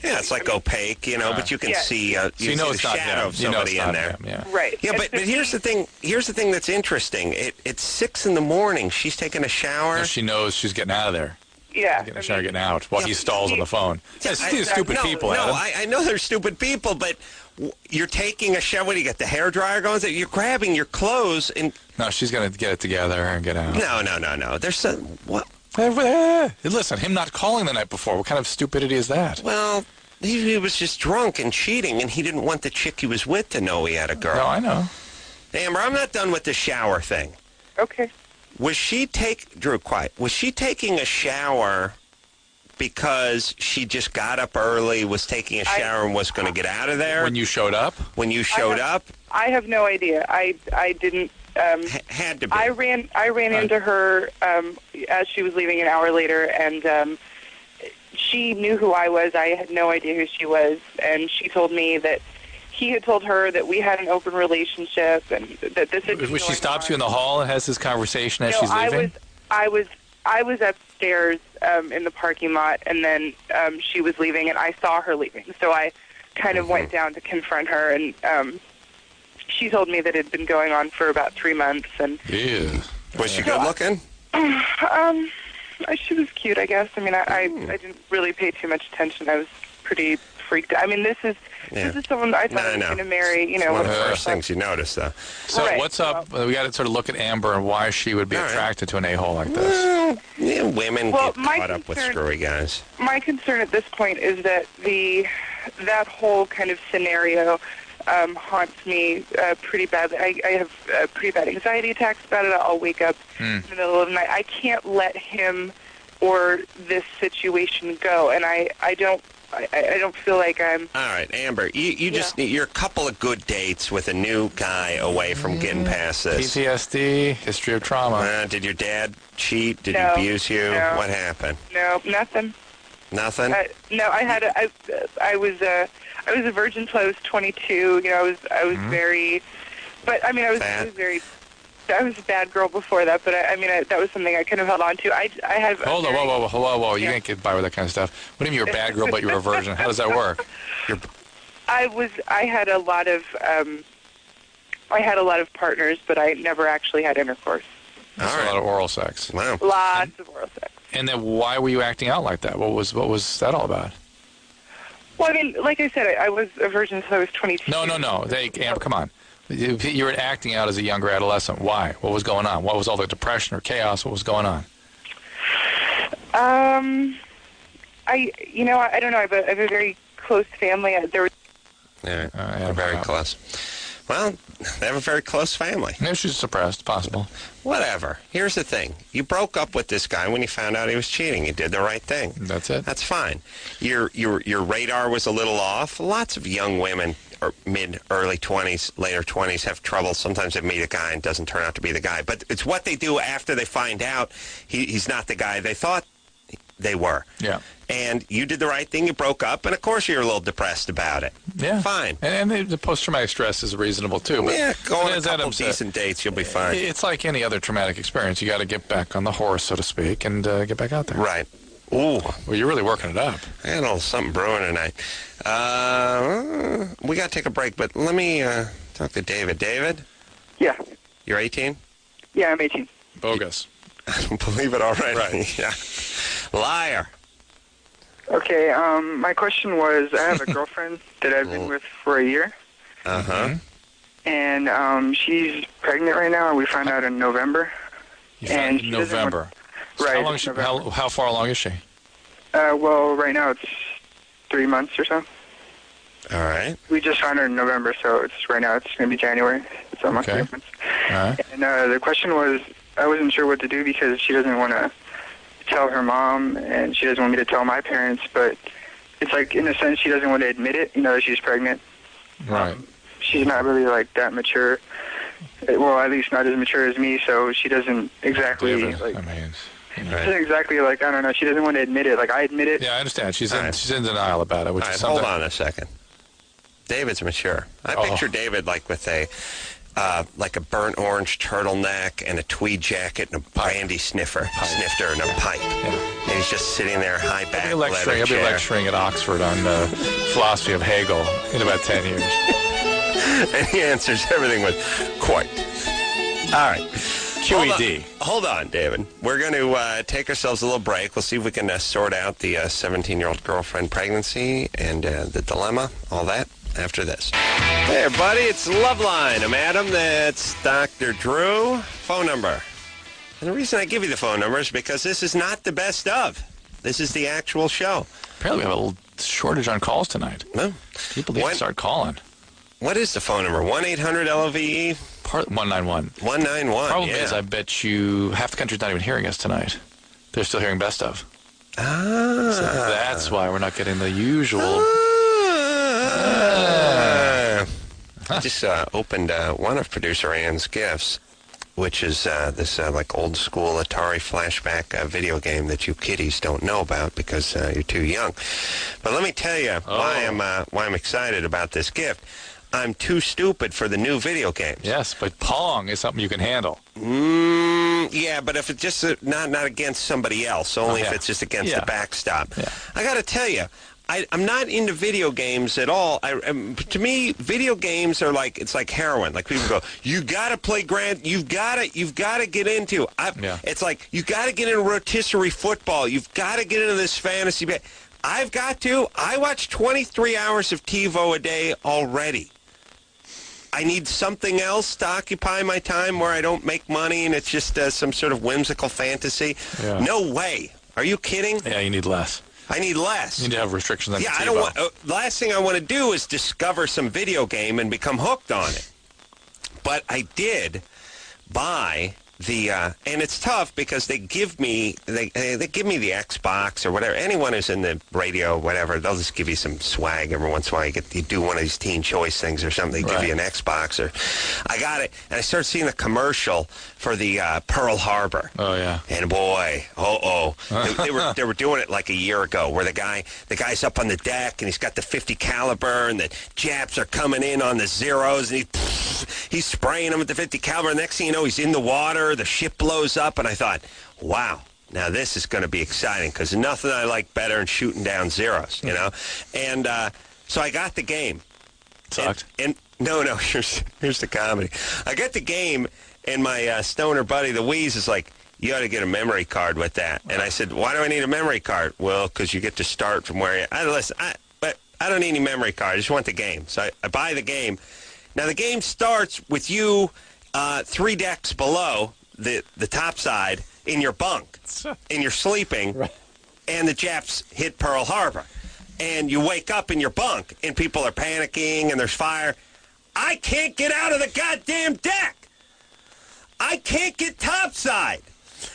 Yeah, it's like opaque, but you can Yeah. see So you know see it's the not shadow him. of You know somebody it's in not there. him, yeah. Right. Yeah, And but so here's the thing. Here's the thing that's interesting. It's 6 in the morning. She's taking a shower. Now she knows she's getting out of there. Yeah. Getting a shower, getting out while he stalls on the phone. Yeah, These stupid no, people, No, Adam. I know they're stupid people, but you're taking a shower. What do you got? The hair dryer going? You're grabbing your clothes and No, she's going to get it together and get out. no. There's some what? Listen, him not calling the night before, what kind of stupidity is that? Well, he was just drunk and cheating, and he didn't want the chick he was with to know he had a girl. No, I know. Amber, I'm not done with the shower thing. Okay. Was she Drew, quiet. Was she taking a shower because she just got up early, was taking a shower, and was going to get out of there? When you showed up? When you showed up? I have no idea. I didn't. Had to be. I ran into her as she was leaving an hour later, and she knew who I was. I had no idea who she was, and she told me that he had told her that we had an open relationship and that this had been When she going stops on. you in the hall and has this conversation as No, she's leaving? I was upstairs in the parking lot, and then she was leaving, and I saw her leaving. So I kind of went down to confront her, and she told me that it had been going on for about 3 months. And Yeah. Was she good looking? she was cute, I guess. I mean, I didn't really pay too much attention. I was pretty freaked out. I mean, this is someone I thought I was going to marry. It's one of the whatever. first things you notice, though. So Right. what's up? We got to sort of look at Amber and why she would be All right. attracted to an a-hole like this. Well, yeah, women Well, get my caught up with concern- screwy guys. My concern at this point is that that whole kind of scenario haunts me pretty badly. I have pretty bad anxiety attacks about it. I'll wake up in the middle of the night. I can't let him or this situation go, and I don't feel like I'm... All right, Amber, you just need... You're a couple of good dates with a new guy away from getting past this. PTSD, history of trauma. Did your dad cheat? Did he No, abuse you? no. What happened? No, nothing. Nothing? No, I was a virgin till I was 22. You know, I was very... But, I mean, I was a bad girl before that, but that was something I kind of held on to. I have... Hold on, whoa. You can't get by with that kind of stuff. What do you mean you're a bad girl, but you're a virgin? How does that work? I had a lot of partners, but I never actually had intercourse. That's a lot of oral sex. Wow. Lots of oral sex. And then why were you acting out like that? What was that all about? Well, I mean, like I said, I was a virgin until I was 22. No. Amber, come on. You were acting out as a younger adolescent. Why? What was going on? What was all the depression or chaos? What was going on? I don't know. I have a very close family. They're very close. Well, they have a very close family. Maybe she's suppressed, possible. Whatever. Here's the thing. You broke up with this guy when you found out he was cheating. You did the right thing. That's it. That's fine. Your radar was a little off. Lots of young women, or early 20s, later 20s, have trouble. Sometimes they meet a guy and it doesn't turn out to be the guy. But it's what they do after they find out he's not the guy they thought they were. Yeah. And you did the right thing. You broke up. And, of course, you're a little depressed about it. Yeah. Fine. And the post-traumatic stress is reasonable, too. But yeah, go on a as couple Adam said, decent dates. You'll be fine. It's like any other traumatic experience. You got to get back on the horse, so to speak, and get back out there. Right. Ooh. Well, you're really working it up. I had a little something brewing tonight. We got to take a break, but let me talk to David. David? Yeah. You're 18? Yeah, I'm 18. Bogus. I don't believe it already. Right. Yeah. Liar. Okay, my question was, I have a girlfriend that I've been with for a year. Uh-huh. And she's pregnant right now, and we found out in November. You found in November. So Right. How long is she, how far along is she? Well, right now it's 3 months or so. All right. We just found her in November, so right now it's going to be January. It's almost 3 months. All right. And the question was, I wasn't sure what to do because she doesn't want to tell her mom, and she doesn't want me to tell my parents, but it's like, in a sense, she doesn't want to admit it, that she's pregnant. Right. She's not really, that mature. Well, at least not as mature as me, so she doesn't exactly, David, she Right. doesn't exactly, I don't know, she doesn't want to admit it. I admit it. Yeah, I understand. She's in right. she's in denial about it, which All is right, hold something. on a second. David's mature. I picture David with a burnt orange turtleneck and a tweed jacket and a brandy snifter and a pipe. Yeah. And he's just sitting there, high back, He'll leather be chair. lecturing at Oxford on philosophy of Hegel in about 10 years. And he answers everything with quite. All right. QED. Hold on, David. We're going to take ourselves a little break. We'll see if we can sort out the 17-year-old girlfriend pregnancy and the dilemma, all that, after this. Hey, everybody. It's Loveline. I'm Adam. That's Dr. Drew. Phone number. And the reason I give you the phone number is because this is not the best of. This is the actual show. Apparently we have a little shortage on calls tonight. No. People need to start calling. What is the phone number? 1-800-LOVE? 191. 191. Problem is, I bet you half the country's not even hearing us tonight. They're still hearing best of. Ah. So that's why we're not getting the usual. I just opened one of producer Ann's gifts, which is this old school Atari flashback video game that you kiddies don't know about because you're too young. But let me tell you why I'm excited about this gift. I'm too stupid for the new video games. Yes, but Pong is something you can handle. Yeah, but if it's just not against somebody else, only if it's just against the backstop. Yeah. I got to tell you, I'm not into video games at all. To me, video games are it's like heroin. Like people go, you got to play you've got to get into. It's like you got to get into rotisserie football. You've got to get into this fantasy. I've got to. I watch 23 hours of TiVo a day already. I need something else to occupy my time where I don't make money and it's just some sort of whimsical fantasy. Yeah. No way. Are you kidding? Yeah, you need less. I need less. You need to have restrictions on Yeah, the I don't want. Last thing I want to do is discover some video game and become hooked on it. But I did buy the, and it's tough because they give me the Xbox or whatever. Anyone who's in the radio, whatever, they'll just give you some swag every once in a while. You do one of these Teen Choice things or something. They give you an Xbox, or I got it, and I started seeing the commercial for the Pearl Harbor. Oh yeah. And boy, they were doing it like a year ago, where the guy's up on the deck and he's got the .50 caliber, and the Japs are coming in on the Zeros, and he's spraying them with the .50 caliber. Next thing you know, he's in the water. The ship blows up, and I thought, wow, now this is going to be exciting, because nothing I like better than shooting down Zeros, you know? And so I got the game. Sucked. And no, here's the comedy. I got the game, and my stoner buddy, the Wheeze, is like, you ought to get a memory card with that. And I said, why do I need a memory card? Well, because you get to start from where but I don't need any memory card. I just want the game. So I buy the game. Now, the game starts with you 3 decks below the top side in your bunk, and you're sleeping, and the Japs hit Pearl Harbor. And you wake up in your bunk, and people are panicking, and there's fire. I can't get out of the goddamn deck. I can't get topside.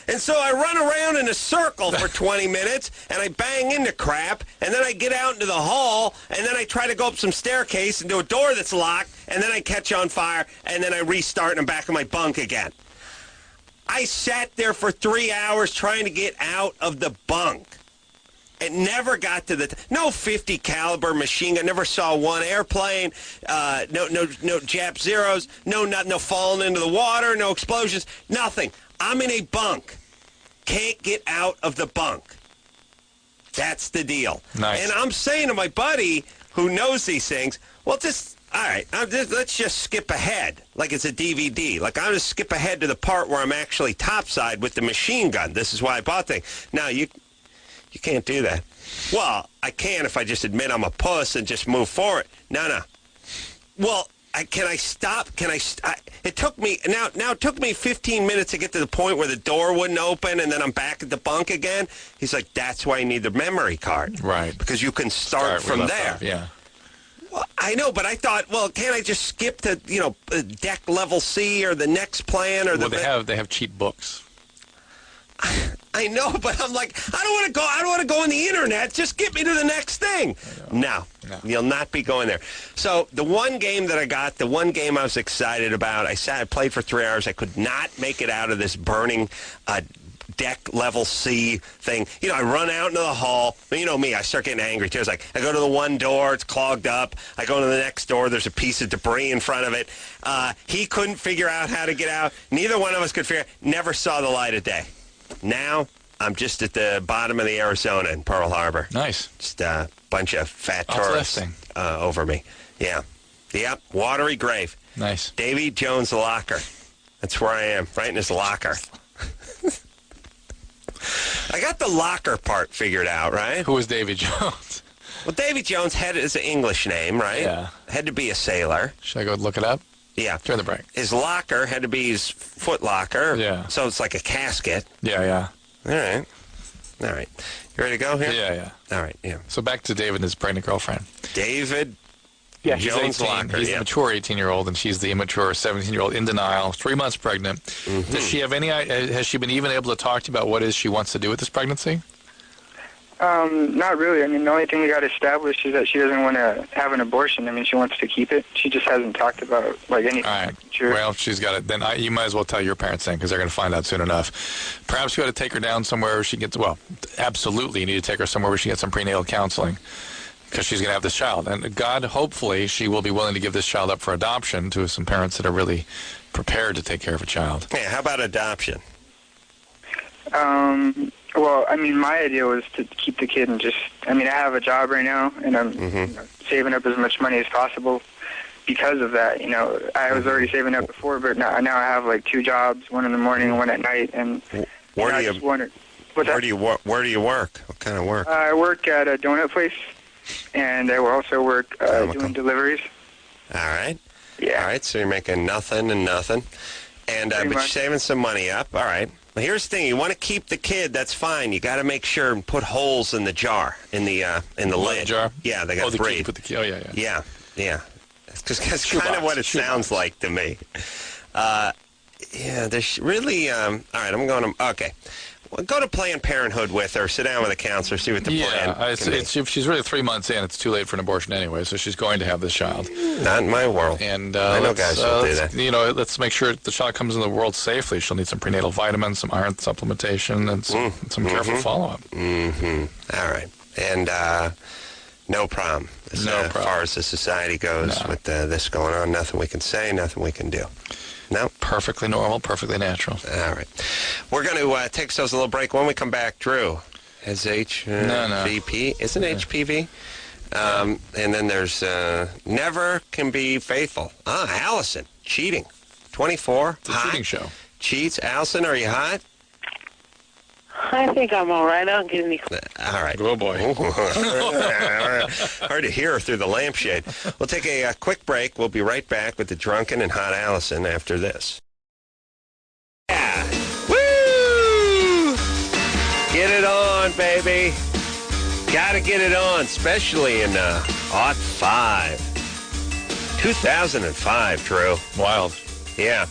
And so I run around in a circle for 20 minutes, and I bang into crap, and then I get out into the hall, and then I try to go up some staircase into a door that's locked, and then I catch on fire, and then I restart, and I'm back in my bunk again. I sat there for 3 hours trying to get out of the bunk. It never got to no .50 caliber machine gun. Never saw one airplane. No Jap Zeros. No falling into the water. No explosions. Nothing. I'm in a bunk. Can't get out of the bunk. That's the deal. Nice. And I'm saying to my buddy who knows these things, well, all right, let's just skip ahead like it's a DVD. Like, I'm just skip ahead to the part where I'm actually topside with the machine gun. This is why I bought the thing. Now, you can't do that. Well, I can if I just admit I'm a puss and just move forward. No. Well, can I stop? It took me it took me 15 minutes to get to the point where the door wouldn't open, and then I'm back at the bunk again. He's like, that's why you need the memory card. Right. Because you can start from there. Off, yeah. Well, I know, but I thought, well, can't I just skip to, deck level C or the next plan or they have cheap books. I know, but I'm like, I don't want to go on the internet. Just get me to the next thing. No, you'll not be going there. So the one game that I got, the one game I was excited about, I played for 3 hours. I could not make it out of this burning deck level C thing. I run out into the hall. You know me, I start getting angry too. It's like, I go to the one door, it's clogged up. I go to the next door, there's a piece of debris in front of it. He couldn't figure out how to get out. Neither one of us could figure out. Never saw the light of day. Now, I'm just at the bottom of the Arizona in Pearl Harbor. Nice. Just a bunch of fat tourists over me. Yeah. Yep, watery grave. Nice. Davy Jones' locker. That's where I am, right in his locker. I got the locker part figured out, right? Who was Davy Jones? Well, Davy Jones is an English name, right? Yeah. Had to be a sailor. Should I go look it up? Yeah. Turn the break. His locker had to be his foot locker. Yeah. So it's like a casket. Yeah. All right. You ready to go here? Yeah. All right, yeah. So back to David and his pregnant girlfriend. David Jones Jones' 18. locker. He's the mature 18-year-old, and she's the immature 17-year-old in denial, 3 months pregnant. Mm-hmm. Does she have has she been even able to talk to you about what it is she wants to do with this pregnancy? Not really. I mean, the only thing we got established is that she doesn't want to have an abortion. I mean, she wants to keep it. She just hasn't talked about, anything. All right. Sure. Well, she's got it. Then you might as well tell your parents then, because they're going to find out soon enough. Perhaps you ought to take her down somewhere where she gets, absolutely you need to take her somewhere where she gets some prenatal counseling, because she's going to have this child. And God, hopefully, she will be willing to give this child up for adoption to some parents that are really prepared to take care of a child. Yeah, how about adoption? Well, I mean, my idea was to keep the kid and I have a job right now, and I'm saving up as much money as possible because of that. I was already saving up before, but now I have 2 jobs, one in the morning and one at night. And where do you work? What kind of work? I work at a donut place, and I will also work doing deliveries. All right. Yeah. All right, so you're making nothing and nothing. And Pretty but you're much. saving some money up. All right. Well, here's the thing: you want to keep the kid. That's fine. You got to make sure and put holes in the jar, in the lid. jar? Yeah, they got the three. key, put the key. Oh, yeah. Yeah. Because that's kind Shoebox. of what it Shoebox. sounds like to me. Yeah, there's really. All right, I'm going to. Okay. Well, go to Planned Parenthood with her. Sit down with a counselor. See what the plan can be. If she's really 3 months in, it's too late for an abortion anyway, so she's going to have this child. Not in my world. And I know guys will do that. Let's make sure the child comes in the world safely. She'll need some prenatal vitamins, some iron supplementation, and some careful follow-up. Mm-hmm. All right. And no problem. As far as the society goes with this going on, nothing we can say, nothing we can do. No? Perfectly normal, perfectly natural. All right. We're going to take ourselves a little break. When we come back, Drew, HVP. Isn't HPV? And then there's Never Can Be Faithful. Allison, cheating. 24, It's a hot. cheating show. Cheats. Allison, are you hot? I think I'm all right. I don't get any. All right. Oh, boy. Hard to hear through the lampshade. We'll take a quick break. We'll be right back with the drunken and hot Allison after this. Yeah. Woo! Get it on, baby. Gotta get it on, especially in Aught 5. 2005, Drew. Wild. Yeah.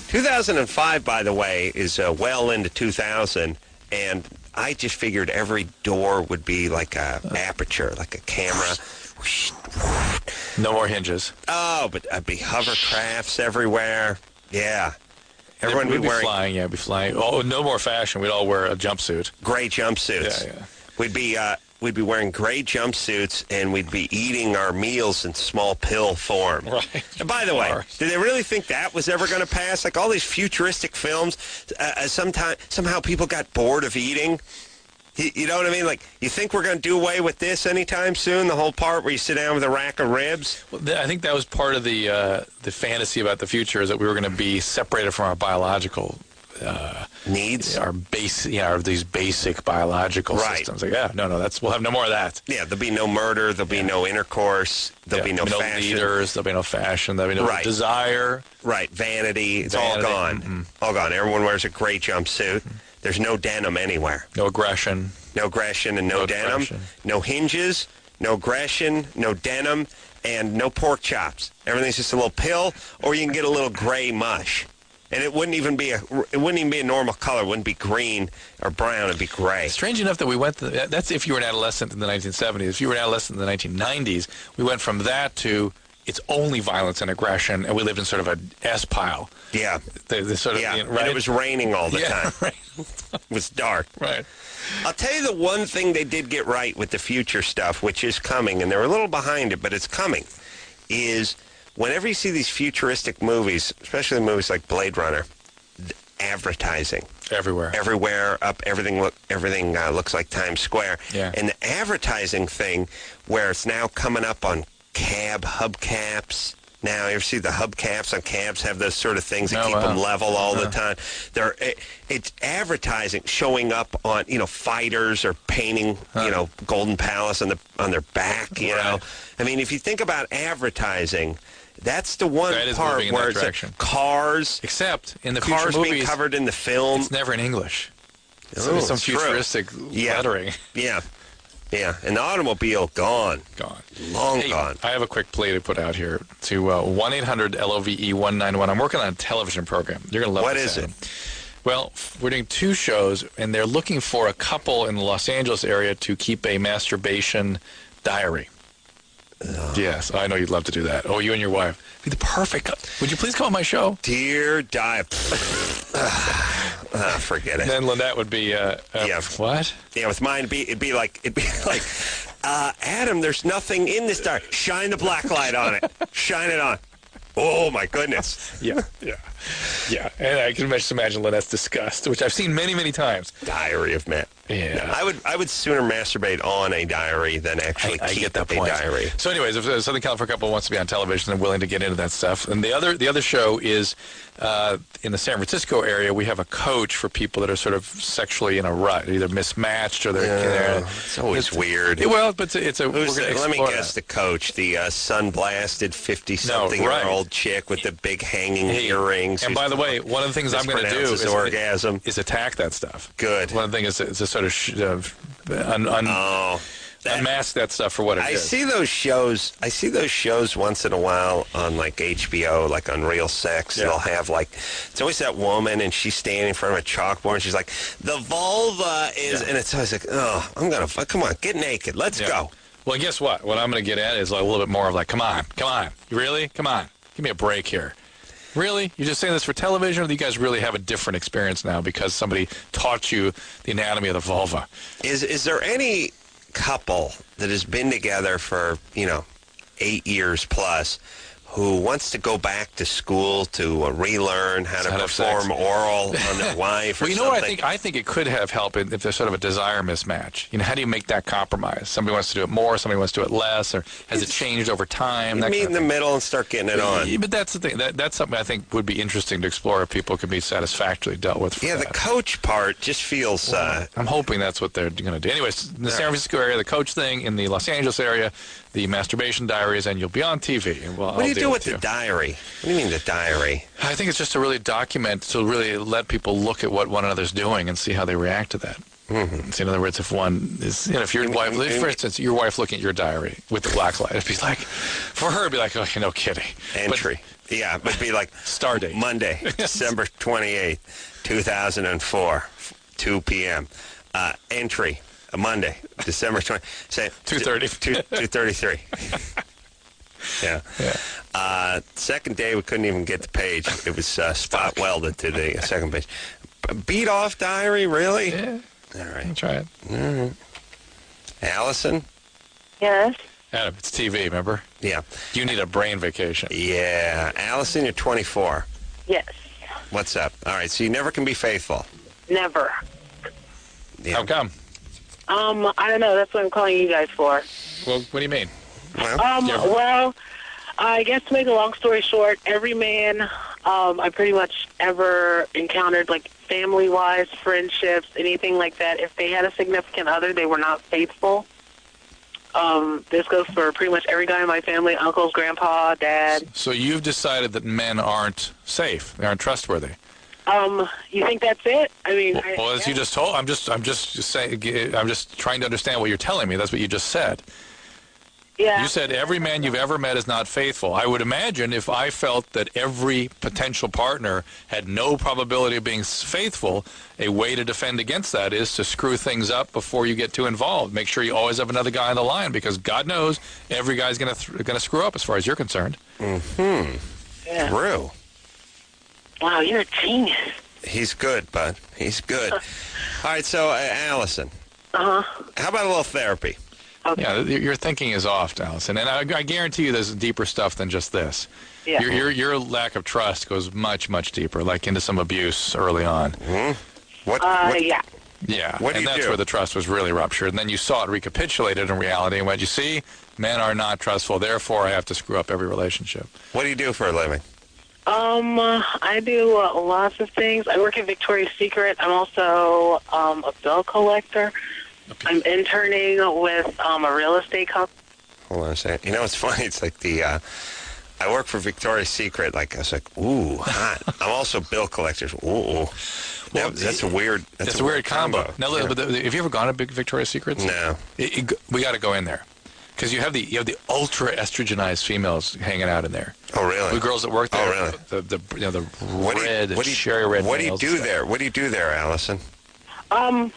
2005, by the way, is well into 2000, and I just figured every door would be like a aperture, like a camera. No more hinges. Oh, but I'd be hovercrafts everywhere. Yeah. Everyone We'd would be wearing flying. Yeah, be flying. Oh, no more fashion. We'd all wear a jumpsuit. gray jumpsuits. Yeah. We'd be wearing gray jumpsuits, and we'd be eating our meals in small pill form. Right. And by the way, did they really think that was ever going to pass? Like all these futuristic films, somehow people got bored of eating. You know what I mean? Like, you think we're going to do away with this anytime soon? The whole part where you sit down with a rack of ribs? Well, I think that was part of the fantasy about the future, is that we were going to be separated from our biological needs, these basic biological systems. Like, we'll have no more of that. Yeah, there'll be no murder, there'll be no intercourse, there'll be no fashion. Leaders, there'll be no fashion, there'll be no desire. Right, vanity, it's Vanity. all gone. Mm-hmm. All gone. Everyone wears a gray jumpsuit. There's no denim anywhere. No aggression. No aggression and no denim. Depression. No hinges, no aggression, no denim, and no pork chops. Everything's just a little pill, or you can get a little gray mush. And it wouldn't even be a normal color. It wouldn't be green or brown. It'd be gray. Strange enough that we went that's if you were an adolescent in the 1970s. If you were an adolescent in the 1990s, we went from that to it's only violence and aggression, and we lived in sort of a S-pile. Yeah. The sort of, right? And it was raining all the time. Right. It was dark. Right. I'll tell you the one thing they did get right with the future stuff, which is coming, and they're a little behind it, but it's coming, is whenever you see these futuristic movies, especially movies like Blade Runner, advertising. Everywhere, everything looks like Times Square. Yeah. And the advertising thing, where it's now coming up on cab hubcaps. Now, you ever see the hubcaps on cabs have those sort of things that keep them level all the time? It's advertising showing up on, fighters or painting, Golden Palace on their back, you know. I mean, if you think about advertising, that's the one part where it's like cars. Except in the future cars movies, being covered in the film. It's never in English. It's Oh, some it's true. futuristic lettering. Yeah. Yeah. And the automobile, gone. Long gone. I have a quick plea to put out here to 1-800-LOVE-191. I'm working on a television program. You're going to love What this. is it? Well, we're doing 2 shows, and they're looking for a couple in the Los Angeles area to keep a masturbation diary. Yes, I know you'd love to do that. Oh, you and your wife. Be the perfect. Would you please come on my show? Dear Dive. Forget it. And then Lynette would be, what? Yeah, with mine, it'd be like, Adam, there's nothing in this diary. Shine the black light on it. Shine it on. Oh, my goodness. Yeah. And I can just imagine Lynette's disgust, which I've seen many, many times. Diary of Matt. Yeah. I would sooner masturbate on a diary than actually I keep get that a point. diary. So, anyways, if a Southern California couple wants to be on television and willing to get into that stuff, and the other show is in the San Francisco area, we have a coach for people that are sort of sexually in a rut, either mismatched or they're. It's always weird. Well, but it's a. Who's we're gonna let me explore guess, that. the coach, the sun-blasted 50-something-year-old chick with the big hanging earrings. And by the way, one of the things I'm going to do is attack that stuff. Good. One of the things is to sort of unmask that stuff for what it is. I see those shows once in a while on like HBO, like on Real Sex. Yeah. They'll have like, it's always that woman and she's standing in front of a chalkboard and she's like, the vulva is, and it's always like, oh, come on, get naked, let's go. Well, guess what? What I'm going to get at is like a little bit more of like, come on, you really? Come on, give me a break here. Really? You're just saying this for television, or do you guys really have a different experience now because somebody taught you the anatomy of the vulva? Is there any couple that has been together for 8 years plus who wants to go back to school to relearn how to perform oral on their wife or well, you know something? what I think it could have helped if there's sort of a desire mismatch. How do you make that compromise? Somebody wants to do it more, somebody wants to do it less, or has it changed over time? You meet in the middle and start getting it on. But that's the thing. That's something I think would be interesting to explore if people could be satisfactorily dealt with. For the coach part just feels... I'm hoping that's what they're going to do. Anyways, in the San Francisco area, the coach thing, in the Los Angeles area, the masturbation diaries, and you'll be on TV. And what do you do with the diary? What do you mean the diary? I think it's just to really document, to really let people look at what one another's doing and see how they react to that. Mm-hmm. So in other words, if one is, if your wife, for instance, your wife looking at your diary with the black light, it'd be like, for her, it'd be like, oh, no kidding. Entry. Yeah, it'd be like star date. Monday, December 28th, 2004, 2 p.m. Entry. Monday, December 20th. Say 2:30. 2:33. Yeah. Second day, we couldn't even get the page. It was spot welded to the second page. Beat off diary, really? Yeah. All right. I'll try it. All right. Allison? Yes. Adam, it's TV, remember? Yeah. You need a brain vacation. Yeah. Allison, you're 24. Yes. What's up? All right, so you never can be faithful. Never. Yeah. How come? I don't know. That's what I'm calling you guys for. Well, what do you mean? Well, I guess to make a long story short, every man I pretty much ever encountered, like family-wise, friendships, anything like that, if they had a significant other, they were not faithful. This goes for pretty much every guy in my family, uncles, grandpa, dad. So you've decided that men aren't safe. They aren't trustworthy. You think that's it? I mean, well, as you just told, I'm just saying, I'm just trying to understand what you're telling me. That's what you just said. Yeah. You said every man you've ever met is not faithful. I would imagine if I felt that every potential partner had no probability of being faithful, a way to defend against that is to screw things up before you get too involved. Make sure you always have another guy on the line, because God knows every guy's going to screw up as far as you're concerned. Mm-hmm. Yeah. True. Wow, you're a genius. He's good, bud. He's good. All right, so Allison. Uh-huh. How about a little therapy? Okay. Yeah, your thinking is off, Allison, and I guarantee you there's deeper stuff than just this. Yeah. Your lack of trust goes much, much deeper, like into some abuse early on. Mm-hmm. What? Yeah. Yeah, what do and you that's do? where the trust was really ruptured. And then you saw it recapitulated in reality and went, you see, men are not trustful, therefore I have to screw up every relationship. What do you do for a living? I do lots of things. I work at Victoria's Secret. I'm also a bill collector. I'm interning with a real estate company. Hold on a second. You know, it's funny. It's like I work for Victoria's Secret. Like, I was like, ooh, hot. I'm also bill collector. Ooh. Well, that's a weird. That's a weird combo. Now, yeah. but have you ever gone to Big Victoria's Secrets? No. We got to go in there. Because you have the ultra estrogenized females hanging out in there. Oh, really? The girls that work there. Oh, really? The cherry red. What do you do there? What do you do there, Allison?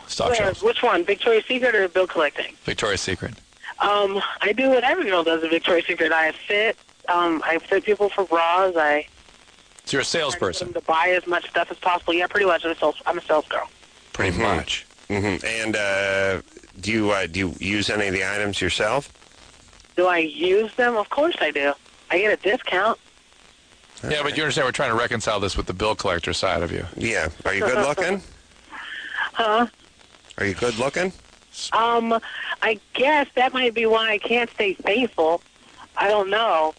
Stock shows. Which one? Victoria's Secret or bill collecting? Victoria's Secret. I do what every girl does at Victoria's Secret. I fit people for bras. So you're a salesperson. To buy as much stuff as possible. Yeah, pretty much. I'm a sales girl. Pretty much. Mm-hmm. And do you use any of the items yourself? Do I use them? Of course I do. I get a discount. Yeah, but you understand we're trying to reconcile this with the bill collector side of you. Yeah. Are you good looking? Huh? Are you good looking? I guess that might be why I can't stay faithful. I don't know.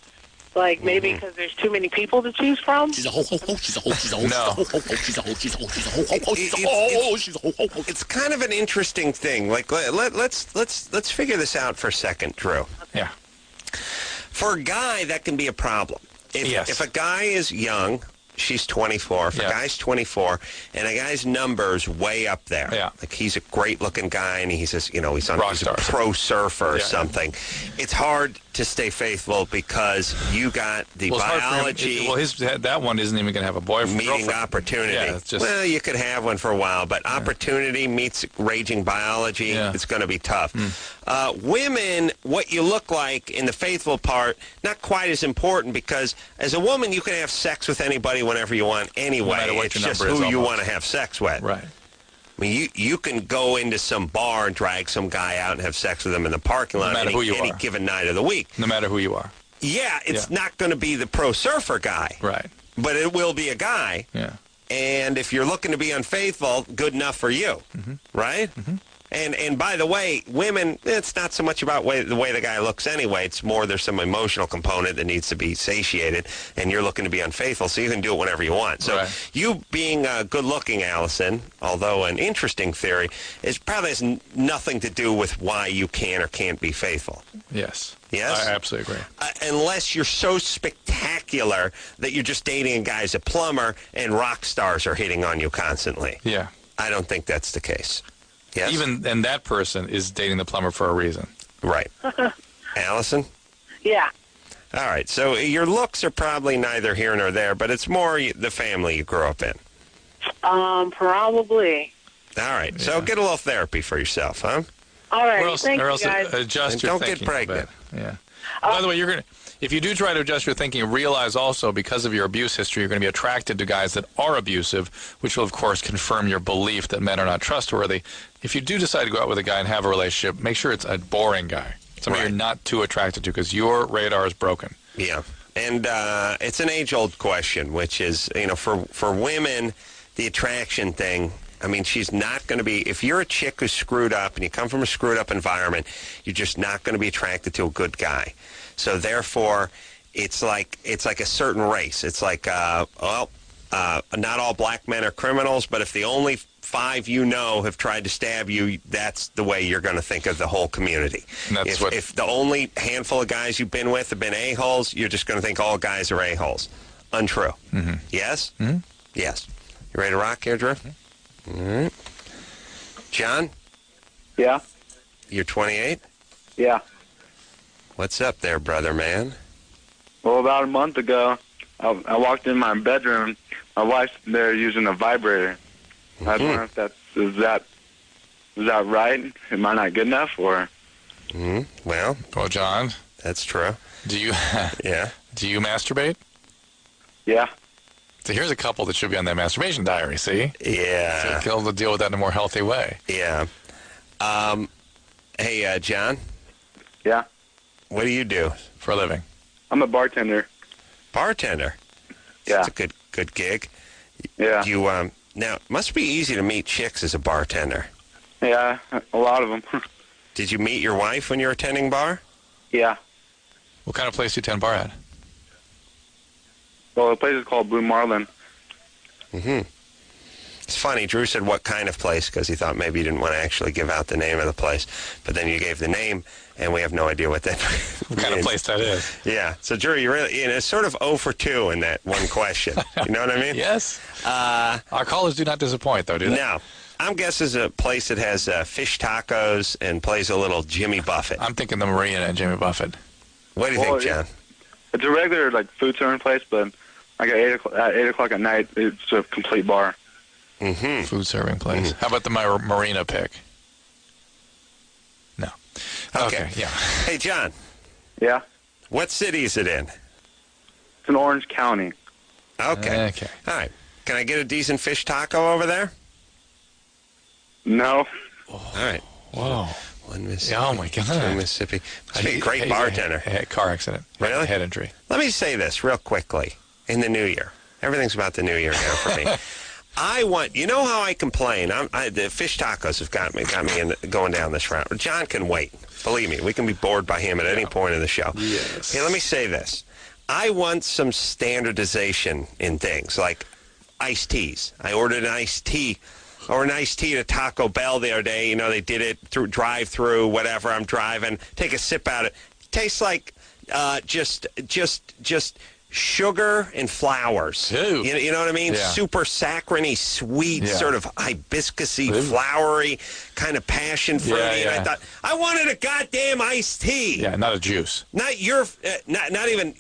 Like, maybe because there's too many people to choose from? She's a ho ho ho. She's a ho. She's a ho. No. She's a ho. She's a ho. She's a ho. She's a ho. She's a ho. She's a ho. Ho ho. It's kind of an interesting thing. Like, let's figure this out for a second, Drew. Yeah. For a guy, that can be a problem. If a guy is young, she's 24. If a guy's 24, and a guy's number's way up there, like he's a great-looking guy, and he's a pro surfer or something, it's hard to stay faithful because you got the biology. That one isn't even going to have a boyfriend. Meeting opportunity. Yeah, well, you could have one for a while, but opportunity meets raging biology. It's going to be tough. Women, what you look like in the faithful part, not quite as important because as a woman, you can have sex with anybody whenever you want anyway. No matter what it's your just number is who you almost. want to have sex with. Right. I mean, you can go into some bar and drag some guy out and have sex with him in the parking lot any given night of the week. No matter who you are. Yeah, it's not going to be the pro surfer guy. Right. But it will be a guy. Yeah. And if you're looking to be unfaithful, good enough for you. Right? And by the way, women, it's not so much about the way the guy looks anyway. It's more there's some emotional component that needs to be satiated, and you're looking to be unfaithful, so you can do it whenever you want. So you being good-looking, Allison, although an interesting theory, probably has nothing to do with why you can or can't be faithful. Yes. Yes? I absolutely agree. Unless you're so spectacular that you're just dating a guy as a plumber and rock stars are hitting on you constantly. Yeah. I don't think that's the case. Yes? And that person is dating the plumber for a reason. Right. Allison? Yeah. All right. So your looks are probably neither here nor there, but it's more the family you grew up in. Probably. All right. Yeah. So get a little therapy for yourself, huh? All right. Or else guys. Adjust and your don't thinking. Get pregnant. Yeah. By the way, if you do try to adjust your thinking, realize also because of your abuse history, you're going to be attracted to guys that are abusive, which will, of course, confirm your belief that men are not trustworthy. If you do decide to go out with a guy and have a relationship, make sure it's a boring guy, somebody you're not too attracted to, because your radar is broken. Yeah, and it's an age-old question, which is, for women, the attraction thing. I mean, she's not going to be, if you're a chick who's screwed up and you come from a screwed up environment, you're just not going to be attracted to a good guy. So therefore, it's like a certain race. It's like, not all black men are criminals, but if the only 5 have tried to stab you, that's the way you're going to think of the whole community. If the only handful of guys you've been with have been a-holes, you're just going to think all guys are a-holes. Untrue. Yes? Yes. You ready to rock here, Drew? All right. John? Yeah? You're 28? Yeah. What's up there, brother man? Well, about a month ago, I walked in my bedroom. My wife's there using a vibrator. I don't know if is that right? Am I not good enough, or? Well, John, that's true. Do you? Yeah. Do you masturbate? Yeah. So here's a couple that should be on that masturbation diary. See? Yeah. So they'll deal with that in a more healthy way. Yeah. Hey, John. Yeah. What do you do for a living? I'm a bartender. Bartender. Yeah. That's a good gig. Yeah. You now it must be easy to meet chicks as a bartender. Yeah, a lot of them. Did you meet your wife when you were attending bar? Yeah. What kind of place do you attend bar at? Well, the place is called Blue Marlin. It's funny, Drew said what kind of place because he thought maybe you didn't want to actually give out the name of the place. But then you gave the name, and we have no idea what that what kind of place that is. Yeah. So, Drew, you really, it's sort of 0 for 2 in that one question. You know what I mean? Yes. Our callers do not disappoint, though, do they? No. I'm guessing it's a place that has fish tacos and plays a little Jimmy Buffett. I'm thinking the Marina and Jimmy Buffett. What do you think, John? It's a regular food serving place, but like at 8 o'clock at night, it's a complete bar. Food serving place. How about the Marina pick? No. Okay. Yeah. Hey, John. Yeah. What city is it in? It's in Orange County. Okay. All right. Can I get a decent fish taco over there? No. All right. Whoa. One Mississippi. Oh, my God. 2 Mississippi. Must be a great bartender. Car accident. Really? Head injury. Let me say this real quickly. In the new year. Everything's about the new year now for me. You know how I complain? The fish tacos have got me going down this route. John can wait. Believe me, we can be bored by him at any point in the show. Yes. Hey, let me say this. I want some standardization in things, like iced teas. I ordered an iced tea at Taco Bell the other day. You know, they did it through drive-through, whatever. I'm driving. Take a sip out of it. Tastes like just sugar and flowers. You know what I mean? Yeah. Super saccharine-y, sweet, sort of hibiscus-y, flowery, kind of passion fruity. Yeah. And I thought, I wanted a goddamn iced tea. Yeah, not a juice. Not even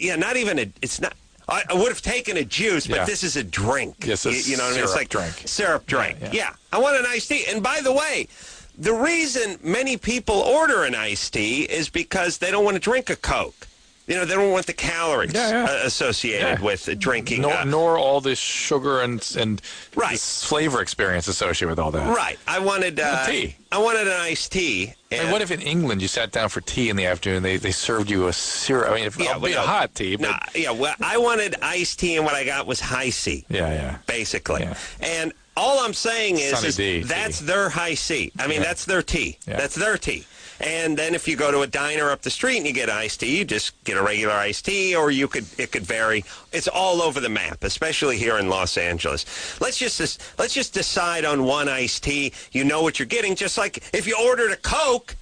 it's not. I would have taken a juice, but this is a drink. Yes, you know what I mean? It's like drink. Syrup drink. Yeah. I want an iced tea. And by the way, the reason many people order an iced tea is because they don't want to drink a Coke. You know, they don't want the calories associated with drinking. Nor all this sugar and this flavor experience associated with all that. Right. I wanted tea. I wanted an iced tea. And what if in England you sat down for tea in the afternoon, they served you a syrup? I mean, it'd be a hot tea. But... I wanted iced tea, and what I got was high C. Yeah. Basically. Yeah. And all I'm saying is tea. that's their high C. I mean, that's their tea. Yeah. That's their tea. And then if you go to a diner up the street and you get iced tea, you just get a regular iced tea, or it could vary. It's all over the map, especially here in Los Angeles. Let's just decide on one iced tea. You know what you're getting. Just like if you ordered a Coke,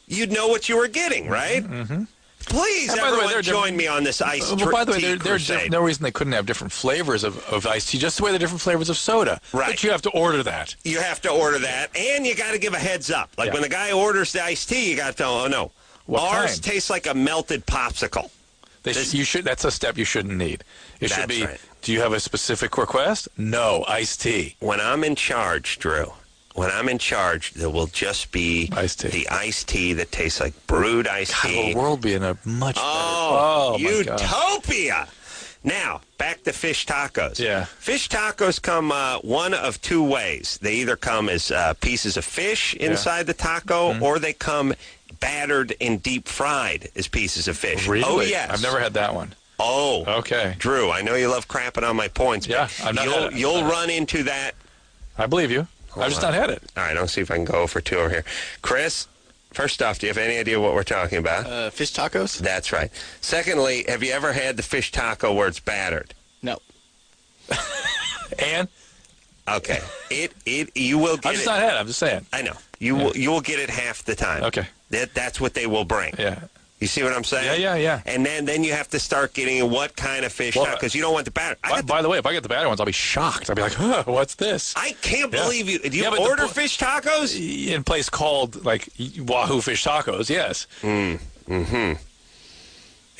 you'd know what you were getting, right? Mm-hmm. Please, everyone, join me on this iced tea. By the way, there's no reason they couldn't have different flavors of iced tea, just the way they're different flavors of soda. Right. But you have to order that. You have to order that, and you got to give a heads up. Like when the guy orders the iced tea, you got to tell him, oh, no. Ours tastes like a melted popsicle. That's a step you shouldn't need. It should be, right. Do you have a specific request? No, iced tea. When I'm in charge, Drew, there will just be the iced tea that tastes like brewed iced tea. The world be in a much better... Oh, utopia! Now, back to fish tacos. Yeah. Fish tacos come one of two ways. They either come as pieces of fish inside the taco, or they come battered and deep fried as pieces of fish. Really? Oh, yes. I've never had that one. Oh. Okay. Drew, I know you love crapping on my points. Yeah, but you'll run into that. I believe you. I've just not had it. All right, I'll see if I can go for two over here. Chris, first off, do you have any idea what we're talking about? Fish tacos? That's right. Secondly, have you ever had the fish taco where it's battered? No. And? Okay. You will get it. I've just not had it. I'm just saying. I know. You will get it half the time. Okay. That's what they will bring. Yeah. You see what I'm saying? Yeah. And then you have to start getting what kind of fish, because you don't want the batter. By the way, if I get the batter ones, I'll be shocked. I'll be like, huh, what's this? I can't believe you. Do you order fish tacos? In a place called, like, Wahoo Fish Tacos, yes. Mm-hmm.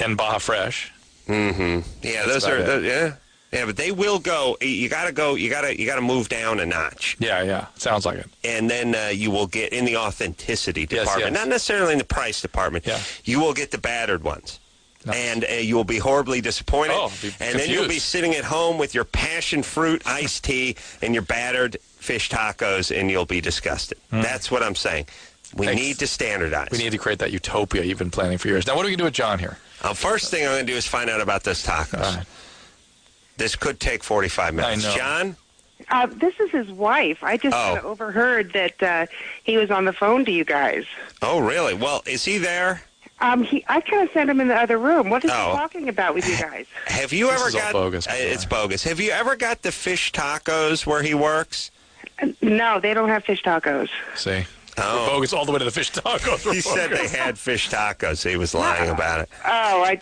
And Baja Fresh. Mm-hmm. Yeah, those are... Yeah, but they will go. You got to move down a notch. Yeah. Sounds like it. And then you will get in the authenticity department, yes. not necessarily in the price department. Yeah. You will get the battered ones. Nice. And you will be horribly disappointed. And then you'll be sitting at home with your passion fruit iced tea and your battered fish tacos, and you'll be disgusted. That's what I'm saying. We need to standardize. We need to create that utopia you've been planning for years. Now, what are we going to do with John here? First thing I'm going to do is find out about those tacos. All right. This could take 45 minutes. I know. John? This is his wife. I just overheard that he was on the phone to you guys. Oh, really? Well, is he there? I kind of sent him in the other room. What is he talking about with you guys? Have you ever got... bogus. It's bogus. Have you ever got the fish tacos where he works? No, they don't have fish tacos. See? Oh. We're bogus all the way to the fish tacos. He said they had fish tacos. He was lying about it. Oh, I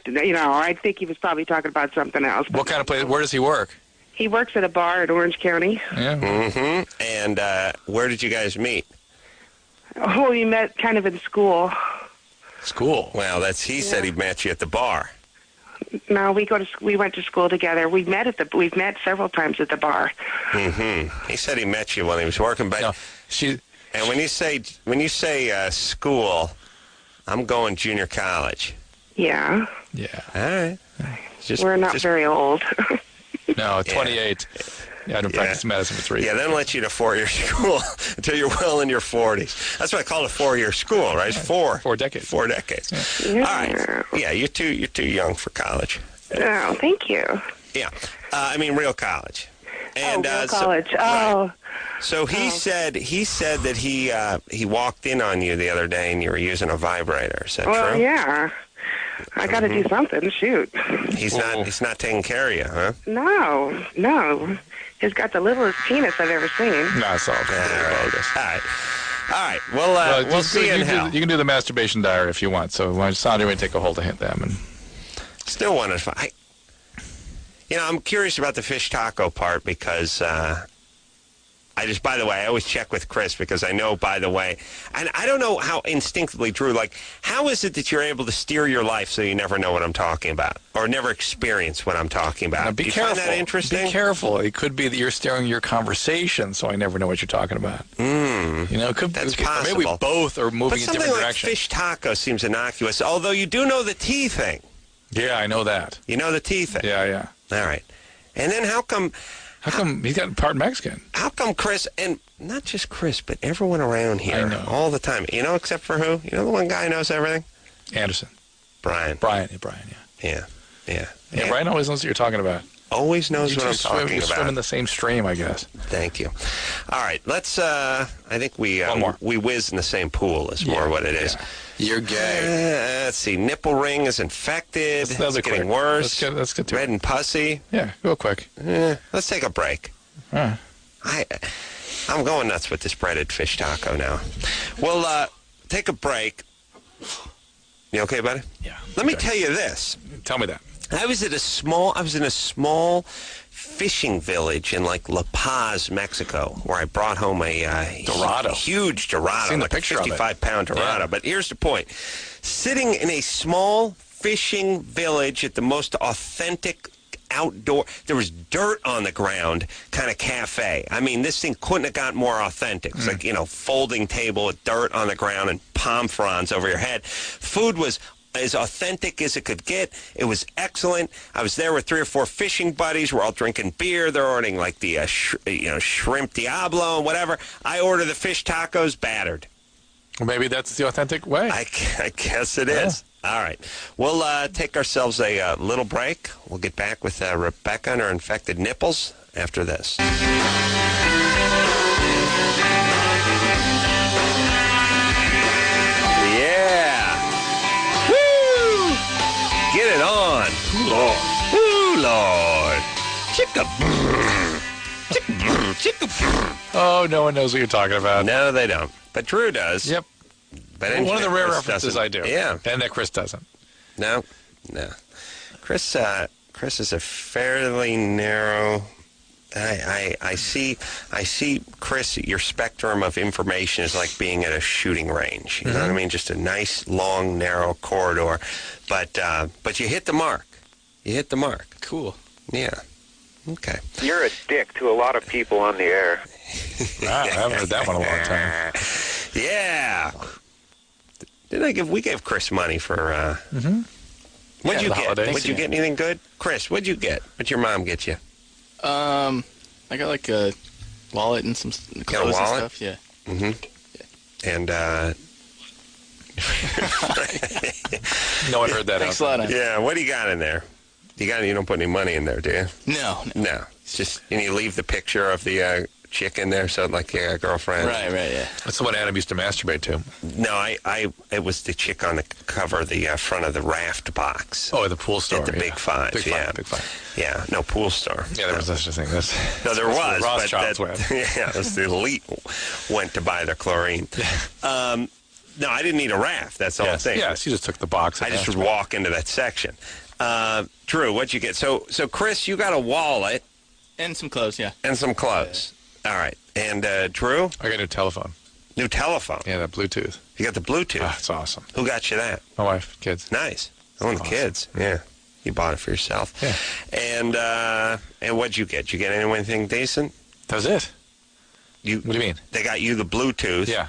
think he was probably talking about something else. What kind of place? Where does he work? He works at a bar in Orange County. Yeah. Mm-hmm. And where did you guys meet? Oh, we met kind of in school. School? Well, he said he met you at the bar. No, we went to school together. We've met several times at the bar. Mm-hmm. He said he met you when he was working, but And when you say school, I'm going junior college. Yeah. Yeah. All right. We're not very old. No, 28. Yeah, I've been practicing medicine for 3 years. Yeah, then let you to 4-year school until you're well in your 40s. That's what I call a 4-year school, right? It's 4 decades. 4 decades. Yeah. All right. Yeah, you're too young for college. Oh, thank you. Yeah. I mean real college. And real college. Oh. So he said that he walked in on you the other day and you were using a vibrator. Is that true? Yeah. I got to do something. Shoot. He's not taking care of you, huh? No. He's got the littlest penis I've ever seen. No, it's all bogus. All right. Well, we'll see in hell. You can do the masturbation diary if you want. So Sandra may take a hold of them. And still want to. I'm curious about the fish taco part because by the way, I always check with Chris because I know, by the way, and I don't know how instinctively, Drew, how is it that you're able to steer your life so you never know what I'm talking about or never experience what I'm talking about? Now, be Do you careful. find that interesting? Be careful. It could be that you're steering your conversation, so I never know what you're talking about. It could That's be. possible. Maybe we both are moving in different something like directions. fish taco seems innocuous, although you do know the tea thing. Yeah, I know that. You know the tea thing? Yeah. All right. And then how come he's got part Mexican? How come Chris, and not just Chris, but everyone around here all the time, except for who? The one guy who knows everything? Anderson. Brian, yeah. Yeah, Brian always knows what you're talking about. Always knows what I'm talking about. Swim in the same stream, I guess. Thank you. All right, let's, I think we whiz in the same pool is more what it is. Yeah. You're gay. Let's see. Nipple ring is infected. It's getting worse. Let's get to Red and pussy. Yeah, real quick. Let's take a break. All right. I'm going nuts with this breaded fish taco now. We'll take a break. You okay, buddy? Yeah. Let me tell you this. Tell me that. I was in a small fishing village in La Paz, Mexico, where I brought home a Dorado. Huge Dorado, Seen the like a picture of it. 55-pound Dorado. Yeah. But here's the point. Sitting in a small fishing village at the most authentic outdoor, there was dirt on the ground kind of cafe. I mean, this thing couldn't have got more authentic. It's like, folding table with dirt on the ground and palm fronds over your head. Food was as authentic as it could get. It was excellent. I was there with 3 or 4 fishing buddies. We're all drinking beer. They're ordering like the shrimp Diablo and whatever. I order the fish tacos battered. Well, maybe that's the authentic way. I guess it is. All right. We'll take ourselves a little break. We'll get back with Rebecca and her infected nipples after this. Get it on. Ooh, Lord. Ooh, Lord. Oh, no one knows what you're talking about. No, they don't. But Drew does. Yep. But one of the rare Chris references doesn't. I do. Yeah. And that Chris doesn't. No. Chris is a fairly narrow... I see, Chris, your spectrum of information is like being at a shooting range. You know what I mean? Just a nice, long, narrow corridor. But you hit the mark. Cool. Yeah. Okay. You're a dick to a lot of people on the air. Wow, I haven't heard that one in a long time. Yeah. We gave Chris money for, What'd you get? Did you get anything good? Chris, what'd you get? What'd your mom get you? I got like a wallet and some clothes and stuff. Yeah. And no one heard that. Thanks a lot. Yeah. What do you got in there? You don't put any money in there, do you? No. It's just, and you leave the picture of the chick in there, so like your girlfriend. Right. Yeah. That's the one Adam used to masturbate to. No, it was the chick on the cover, the front of the Raft box. Oh, at the pool store. At the Big Five. Big Five. Yeah, no pool store. Yeah, there was such a thing. No, there was. Rothschilds but yeah, it was the elite went to buy their chlorine. No, I didn't need a raft. That's all I'm saying. Yes, you just took the box. I just would walk into that section. Drew, what'd you get? So Chris, you got a wallet. And some clothes, yeah. And some clothes. Yeah. All right. And Drew? I got a new telephone. New telephone? Yeah, that Bluetooth. You got the Bluetooth? That's awesome. Who got you that? My wife, kids. Nice. Oh, and the kids. Yeah. You bought it for yourself. Yeah. And what'd you get? Did you get anything decent? That was it. What do you mean? They got you the Bluetooth. Yeah.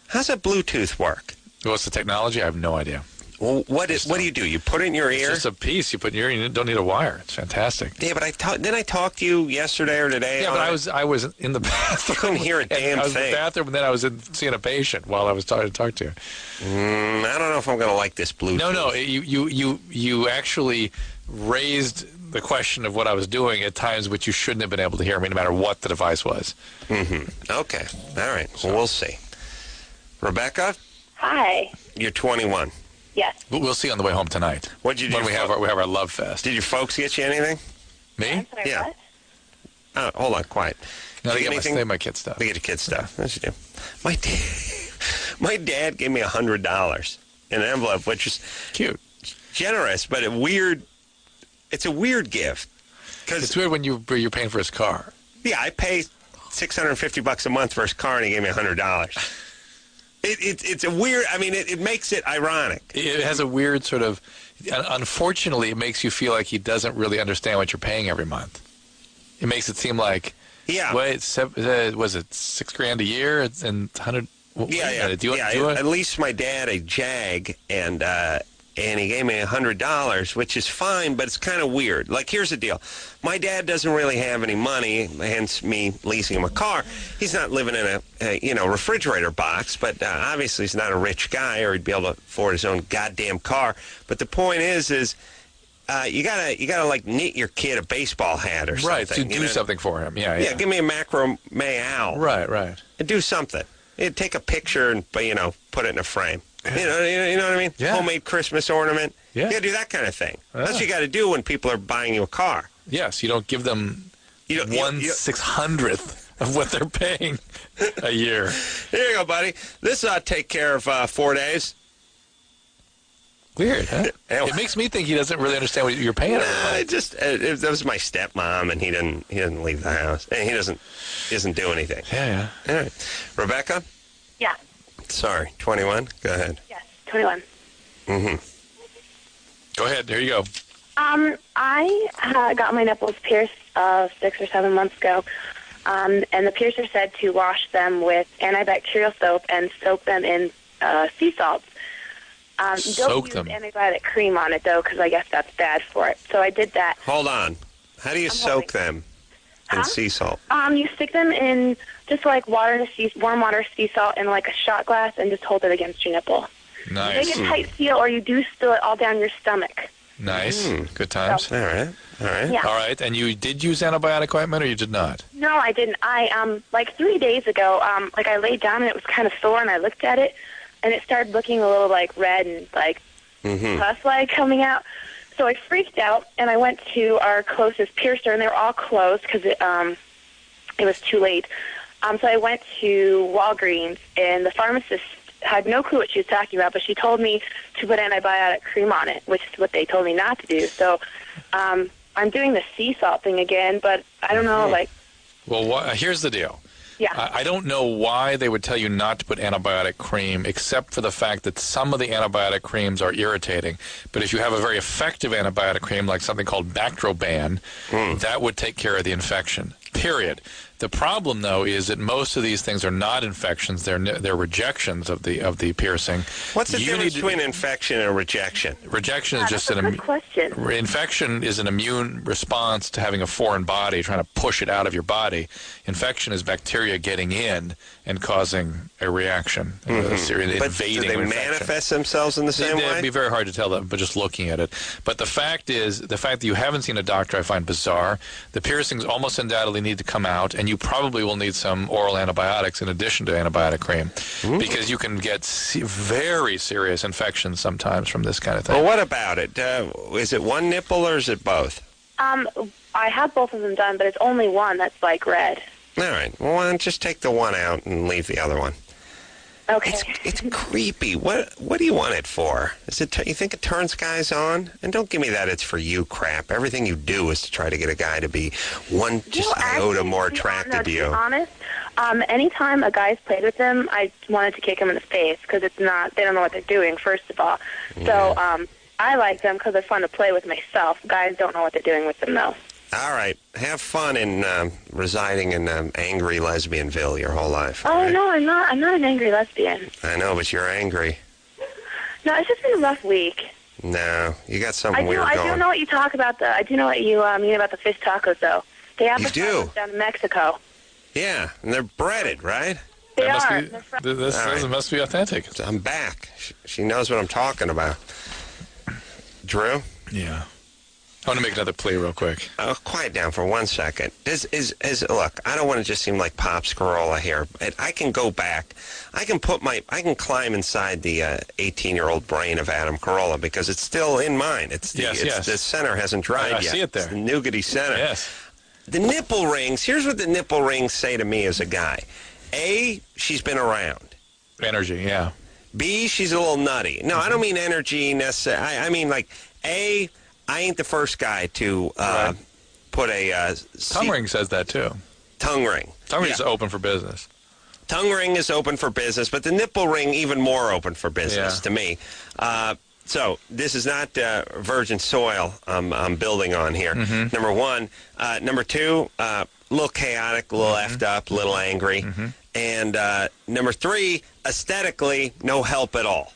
How's that Bluetooth work? What's the technology? I have no idea. Well, what do you do? You put it in your ear? It's just a piece you put in your ear. You don't need a wire. It's fantastic. Yeah, but didn't I talk to you yesterday or today? Yeah, but I was in the bathroom. I couldn't hear a damn I was thing. in the bathroom, and then I was seeing a patient while I was trying to talk to you. I don't know if I'm going to like this Bluetooth. No. You actually raised the question of what I was doing at times which you shouldn't have been able to hear me no matter what the device was. Mm-hmm. Okay. All right. Well, we'll see. Rebecca, Hi. you're 21. Yes. We'll see on the way home tonight. What'd you do? When we have our love fest. Did your folks get you anything? Me? Sorry, Yeah. what? Oh, hold on, quiet. No, they Did you get anything? my kid stuff. They get your kid stuff. That's what you do. My dad gave me $100 in an envelope, which is Cute. generous, but it's a weird gift. It's weird when you're paying for his car. Yeah, I pay $650 a month for his car, and he gave me $100. It's a weird. I mean, it makes it ironic. It has a weird sort of. Unfortunately, it makes you feel like he doesn't really understand what you're paying every month. It makes it seem like. Yeah. Wait, was it $6,000 a year and 100? Yeah. Do you At least my dad a Jag, and he gave me $100, which is fine, but it's kind of weird. Like, here's the deal: my dad doesn't really have any money, hence me leasing him a car. He's not living in a refrigerator box, but obviously he's not a rich guy, or he'd be able to afford his own goddamn car. But the point is you gotta like knit your kid a baseball hat or something. Right, to do something for him. Yeah. Give me a macrame owl. Right. And do something. Take a picture and put it in a frame. You know what I mean? Yeah. Homemade Christmas ornament. Yeah. You gotta do that kind of thing. That's what you gotta do when people are buying you a car. Yes, you don't give them You don't- you- 1/600th of what they're paying a year. Here you go, buddy. This ought to take care of 4 days. Weird, huh? It makes me think he doesn't really understand what you're paying every month. That was my stepmom, and he didn't leave the house, and he doesn't do anything. Yeah. All right, Rebecca. Yeah. Sorry, 21. Go ahead. Yes. 21. Mm-hmm. Go ahead. Here you go. I got my nipples pierced 6 or 7 months ago, and the piercer said to wash them with antibacterial soap and soak them in sea salt. Don't use antibiotic cream on it, though, because I guess that's bad for it. So I did that. Hold on. How do you soak them in sea salt? You stick them in just like warm water, sea salt, in like a shot glass, and just hold it against your nipple. Nice. Make a tight seal, or you do spill it all down your stomach. Nice. Good times. All right. Yeah. All right. And you did use antibiotic ointment, or you did not? No, I didn't. I like 3 days ago, I laid down and it was kind of sore, and I looked at it, and it started looking a little like red and like pus-like coming out. So I freaked out, and I went to our closest piercer, and they were all closed because it was too late. So I went to Walgreens, and the pharmacist had no clue what she was talking about, but she told me to put antibiotic cream on it, which is what they told me not to do. So I'm doing the sea salt thing again, but I don't know, like... Well, here's the deal. Yeah. I don't know why they would tell you not to put antibiotic cream, except for the fact that some of the antibiotic creams are irritating. But if you have a very effective antibiotic cream, like something called Bactroban, that would take care of the infection, period. The problem, though, is that most of these things are not infections; they're rejections of the piercing. What's the difference between infection and rejection? Rejection is just that's a good question. Infection is an immune response to having a foreign body trying to push it out of your body. Infection is bacteria getting in and causing a reaction, a serious But invading do they infection. manifest themselves in the same way? It'd be very hard to tell them, but just looking at it. But the fact that you haven't seen a doctor, I find bizarre. The piercings almost undoubtedly need to come out, and you probably will need some oral antibiotics in addition to antibiotic cream, because you can get very serious infections sometimes from this kind of thing. Well, what about it? Is it one nipple or is it both? I have both of them done, but it's only one that's like red. All right. Well, why don't you just take the one out and leave the other one? Okay. It's creepy. What do you want it for? Is it you think it turns guys on? And don't give me that it's for you crap. Everything you do is to try to get a guy to be iota more attracted to you. To be honest, anytime a guy's played with them, I wanted to kick him in the face because they don't know what they're doing, first of all. So I like them because they're fun to play with myself. Guys don't know what they're doing with them, though. All right. Have fun in residing in angry lesbianville your whole life. Oh, right? no, I'm not. I'm not an angry lesbian. I know, but you're angry. No, it's just been a rough week. No, you got something weird going. I do know what you talk about. I do know what you mean about the fish tacos, though. They have do? down in Mexico. Yeah, and they're breaded, right? They must are. be, this must be authentic. I'm back. She knows what I'm talking about. Drew? Yeah. I want to make another plea real quick. Quiet down for 1 second. Look, I don't want to just seem like Pops Carolla here. I can go back. I can climb inside the 18-year-old brain of Adam Carolla because it's still in mine. The center hasn't dried yet. I see it there. It's the nougaty center. Yes. The nipple rings, here's what the nipple rings say to me as a guy. A, she's been around. Energy, yeah. B, she's a little nutty. No, I don't mean energy necessarily. I mean, like, A, I ain't the first guy to put a... tongue ring says that, too. Tongue ring. Tongue ring is open for business. Tongue ring is open for business, but the nipple ring even more open for business to me. So this is not virgin soil I'm building on here. Mm-hmm. Number one. Number two, a little chaotic, a little effed up, a little angry. And number three, aesthetically, no help at all.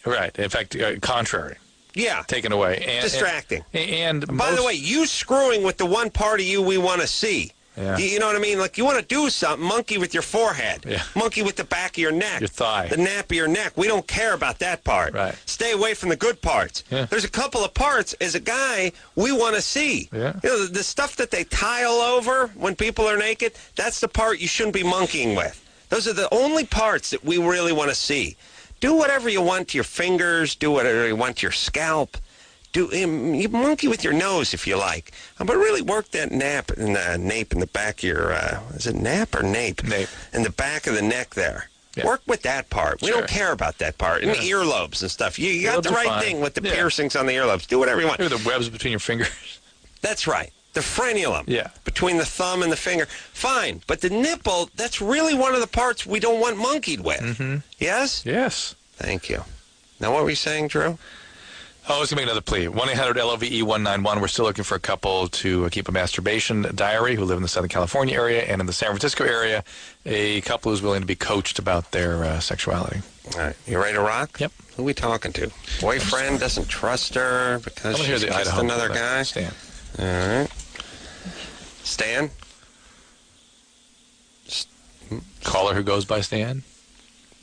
Right. In fact, contrary. Yeah. Taken away. And, distracting. And by the way, you screwing with the one part of you we want to see. Yeah. You know what I mean? Like, you want to do something, monkey with your forehead. Yeah. Monkey with the back of your neck. Your thigh. The nape of your neck. We don't care about that part. Right. Stay away from the good parts. Yeah. There's a couple of parts, as a guy, we want to see. Yeah. You know, the stuff that they tile over when people are naked, that's the part you shouldn't be monkeying with. Those are the only parts that we really want to see. Do whatever you want to your fingers. Do whatever you want to your scalp. You monkey with your nose if you like, but really work that nape in the back of your. Is it nap or nape? Nape. In the back of the neck there. Yeah. Work with that part. We Sure. don't care about that part. And the earlobes and stuff. You got the Earlobes are right fine. thing with the piercings on the earlobes. Do whatever you want. Maybe the webs between your fingers. That's right. The frenulum. Yeah. Between the thumb and the finger. Fine. But the nipple, that's really one of the parts we don't want monkeyed with. Mm-hmm. Yes? Yes. Thank you. Now, what were you saying, Drew? Oh, I was going to make another plea. 1-800-LOVE-191. We're still looking for a couple to keep a masturbation diary who live in the Southern California area and in the San Francisco area. A couple who's willing to be coached about their sexuality. All right. You ready to rock? Yep. Who are we talking to? Boyfriend doesn't trust her because she's the kissed Idaho another call. guy? Stan. All right. Stan? Caller who goes by Stan?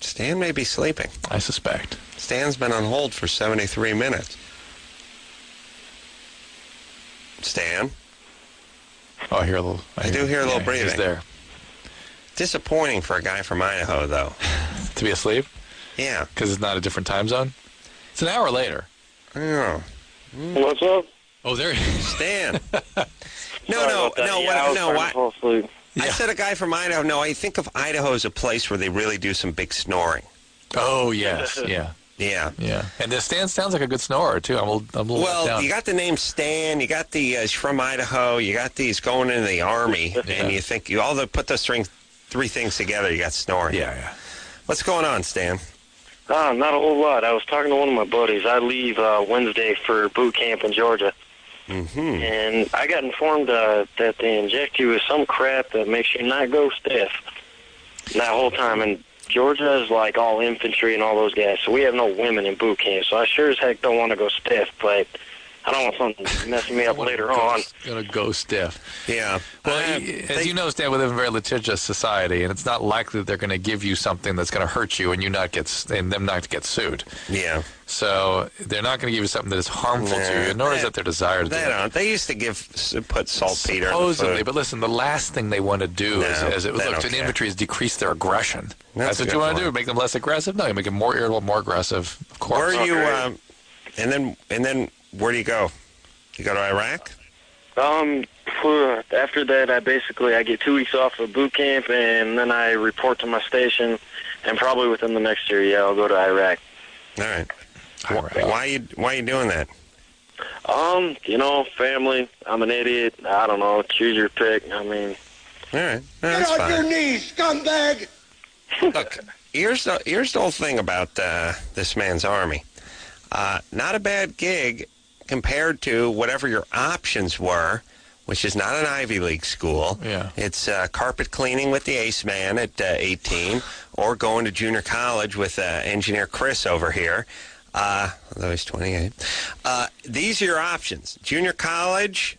Stan may be sleeping. I suspect. Stan's been on hold for 73 minutes. Stan? Oh, I hear a little... I do hear a little breathing. He's there. Disappointing for a guy from Idaho, though. To be asleep? Yeah. Because it's not a different time zone? It's an hour later. I don't know. What's up? Oh, there he is. Stan. Sorry about that. Yeah, I was trying to fall asleep. I said a guy from Idaho. No, I think of Idaho as a place where they really do some big snoring. Oh, yes. Yeah. Yeah. Yeah. And this Stan sounds like a good snorer, too. I'm a little let down. You got the name Stan. You got the he's from Idaho. You got these going into the Army. And you think put those three things together, you got snoring. Yeah. What's going on, Stan? Not a whole lot. I was talking to one of my buddies. I leave Wednesday for boot camp in Georgia. Mm-hmm. And I got informed that they inject you with some crap that makes you not go stiff that whole time. And Georgia is like all infantry and all those guys, so we have no women in boot camp. So I sure as heck don't want to go stiff, but I don't want something messing me up later on. Going to go stiff. Yeah. Well, as you know, Stan, we live in a very litigious society, and it's not likely that they're going to give you something that's going to hurt you and them not get sued. Yeah. So they're not going to give you something that is harmful to you, nor is that their desire to do They it. don't. They used to put saltpeter in the Supposedly, food. but listen, the last thing they want to do is they look don't to the care. infantry is decrease their aggression. That's That's a what good you want to point. do, make them less aggressive? No, you make them more irritable, more aggressive, of course. Where are you, and then where do you go? You go to Iraq? After that, I get 2 weeks off of boot camp, and then I report to my station, and probably within the next year, I'll go to Iraq. All right. Iraq. Why are you doing that? Family. I'm an idiot. I don't know. Choose your pick. I mean, All right. No, that's fine. Get on your knees, scumbag! Look, here's the whole thing about this man's army. Not a bad gig compared to whatever your options were, which is not an Ivy League school. Yeah. It's carpet cleaning with the ace man at 18, or going to junior college with engineer Chris over here, although he's 28. These are your options. Junior college,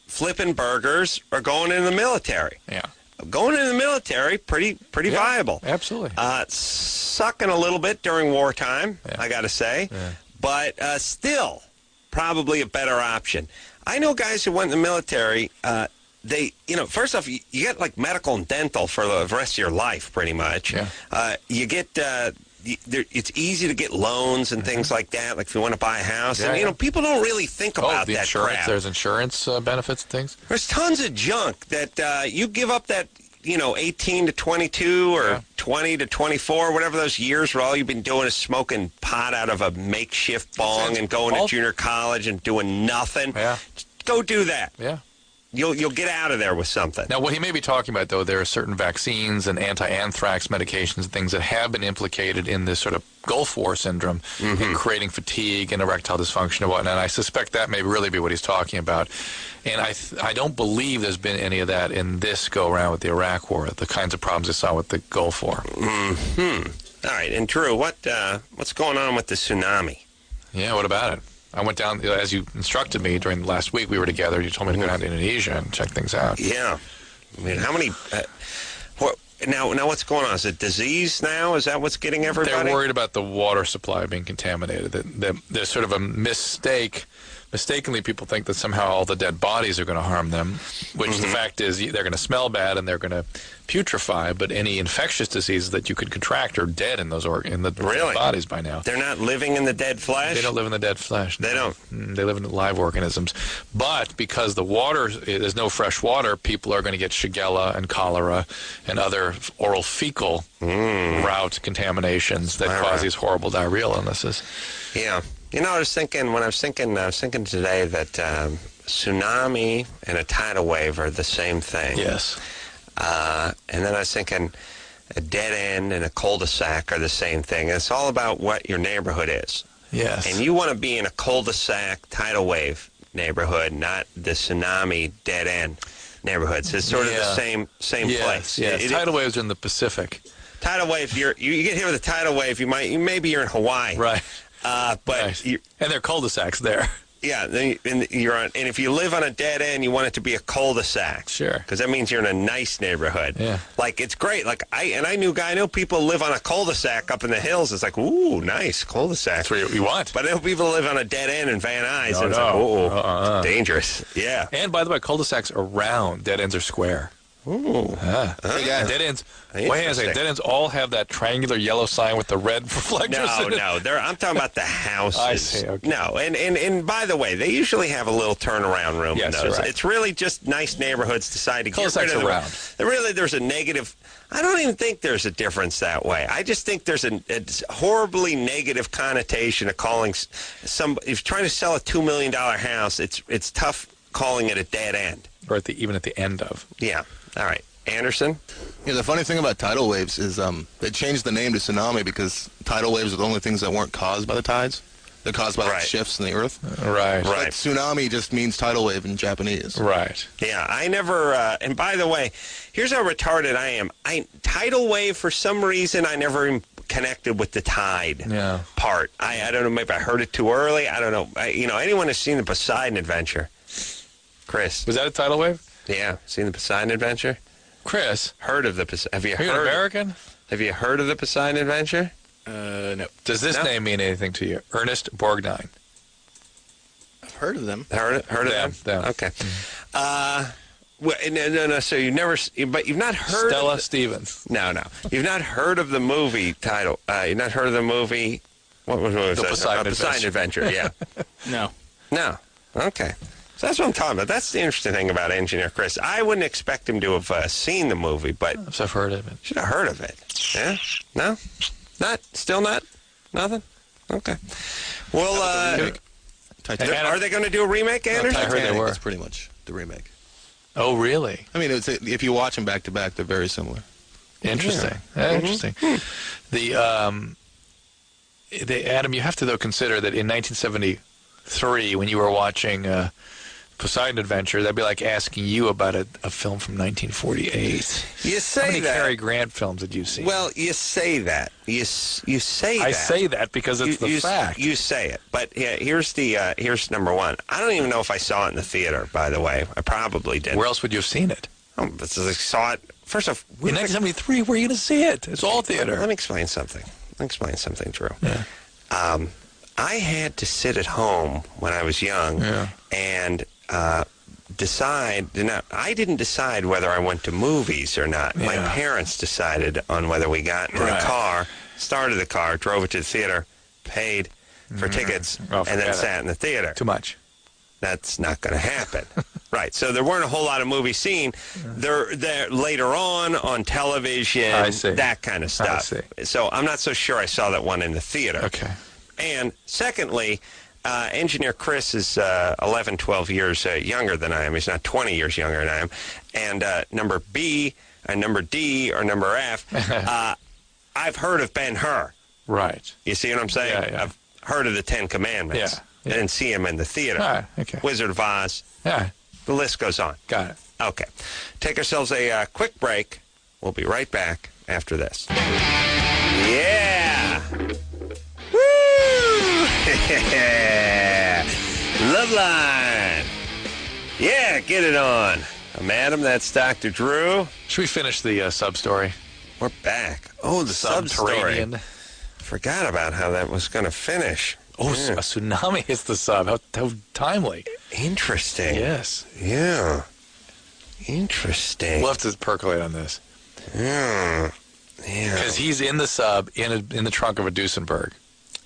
flipping burgers, or going into the military. Yeah. Going into the military, pretty viable. Absolutely. Sucking a little bit during wartime, I got to say. Yeah. But still, probably a better option. I know guys who went in the military. They, first off, you get like medical and dental for the rest of your life, pretty much. Yeah. You get. It's easy to get loans and things like that, like if you want to buy a house. Yeah, and, people don't really think about the that insurance. crap. There's insurance benefits and things. There's tons of junk that you give up that, 18 to 22 or 20 to 24, whatever those years where all you've been doing is smoking pot out of a makeshift bong and going to junior college and doing nothing. Yeah. Go do that. Yeah. You'll get out of there with something. Now, what he may be talking about, though, there are certain vaccines and anti-anthrax medications and things that have been implicated in this sort of Gulf War syndrome in creating fatigue and erectile dysfunction and whatnot. And I suspect that may really be what he's talking about. And I don't believe there's been any of that in this go-around with the Iraq War, the kinds of problems I saw with the Gulf War. All right. And, Drew, what's going on with the tsunami? Yeah, what about it? I went down, as you instructed me during the last week we were together. You told me to go down to Indonesia and check things out. Yeah. I mean, how many... Now, what's going on? Is it disease now? Is that what's getting everybody? They're worried about the water supply being contaminated. There's sort of a mistake. Mistakenly, people think that somehow all the dead bodies are going to harm them, which the fact is they're going to smell bad and they're going to putrefy. But any infectious diseases that you could contract are dead in those dead bodies by now. They're not living in the dead flesh? They don't live in the dead flesh. They don't? They live in live organisms. But because there's no fresh water, people are going to get Shigella and cholera and other oral fecal route contaminations that cause these horrible diarrheal illnesses. Yeah. I was thinking today that tsunami and a tidal wave are the same thing. Yes. And then I was thinking a dead end and a cul-de-sac are the same thing. It's all about what your neighborhood is. Yes. And you want to be in a cul-de-sac tidal wave neighborhood, not the tsunami dead end neighborhoods. It's sort of the same place. Yes. Tidal waves are in the Pacific. Tidal wave, you get hit with a tidal wave, maybe you're in Hawaii. Right. But and there are cul-de-sacs there. Yeah, and if you live on a dead end, you want it to be a cul-de-sac. Sure. Because that means you're in a nice neighborhood. Yeah. Like, it's great. Like, I know people live on a cul-de-sac up in the hills. It's like, ooh, nice cul-de-sac. That's what you want. But I know people live on a dead end in Van Nuys. And it's like, ooh, dangerous. Yeah. And by the way, cul-de-sacs are round. Dead ends are square. Ooh. Dead ends. Wait a second. Dead ends all have that triangular yellow sign with the red reflectors. No. I'm talking about the houses. I see. Okay. No, and by the way, they usually have a little turnaround room in those. Right. It's really just nice neighborhoods decide to get rid of around. There's a negative. I don't even think there's a difference that way. I just think there's a horribly negative connotation of calling if you're trying to sell a $2 million house, it's tough calling it a dead end. Or even at the end of. Yeah. All right. Anderson? Yeah, the funny thing about tidal waves is they changed the name to tsunami because tidal waves are the only things that weren't caused by the tides. They're caused by like, shifts in the earth. Right. Like, tsunami just means tidal wave in Japanese. Right. Yeah, I never, and by the way, here's how retarded I am. Tidal wave, for some reason, I never even connected with the tide part. I don't know, maybe I heard it too early. I don't know. Anyone has seen the Poseidon Adventure? Chris. Was that a tidal wave? Yeah, seen the Poseidon Adventure? Chris, heard of the? Have you heard? Are you American? Have you heard of the Poseidon Adventure? No. Does this name mean anything to you? Ernest Borgnine. I've heard of them. Heard of them? Okay. No. So you've never, but you've not heard. Stella Stevens. No. You've not heard of the movie title. You've not heard of the movie. What was it? The Poseidon Adventure. Yeah. No. Okay. So that's what I'm talking about. That's the interesting thing about Engineer Chris. I wouldn't expect him to have seen the movie, but I've heard of it. Should have heard of it. Yeah? No? Still not? Nothing? Okay. Well, are they going to do a remake, Anderson? I heard they were. That's pretty much the remake. Oh, really? I mean, if you watch them back to back, they're very similar. Interesting. Yeah. Interesting. Adam, you have to, though, consider that in 1973, when you were watching Poseidon Adventure, that'd be like asking you about a film from 1948. You say How many that. Cary Grant films did you see? Well, you say that. You say that. I say that because it's the fact. You say it. But here's number one. I don't even know if I saw it in the theater, by the way. I probably didn't. Where else would you have seen it? I saw it, first off. In 1973, where are you going to see it? It's all theater. Let me explain something. Drew. Yeah. I had to sit at home when I was young and decide. I didn't decide whether I went to movies or not. My parents decided on whether we got in the car, started the car, drove it to the theater, paid for tickets, and then sat in the theater. Too much. That's not going to happen. Right. So there weren't a whole lot of movies seen. They're later on television, that kind of stuff. So I'm not so sure I saw that one in the theater. Okay. And secondly, engineer Chris is 11, 12 years younger than I am. He's not 20 years younger than I am. And number B, number D, or number F, I've heard of Ben-Hur. Right. You see what I'm saying? Yeah. I've heard of the Ten Commandments. Yeah. I didn't see him in the theater. Okay. Wizard of Oz. Yeah. The list goes on. Got it. Okay. Take ourselves a quick break. We'll be right back after this. Yeah! Woo! Loveline! Yeah, get it on. Madam, that's Dr. Drew. Should we finish the sub-story? We're back. Oh, the sub-story. Forgot about how that was going to finish. Oh, a tsunami hits the sub. How timely. Interesting. Yes. Yeah. Interesting. We'll have to percolate on this. Yeah. Because he's in the sub in the trunk of a Duesenberg.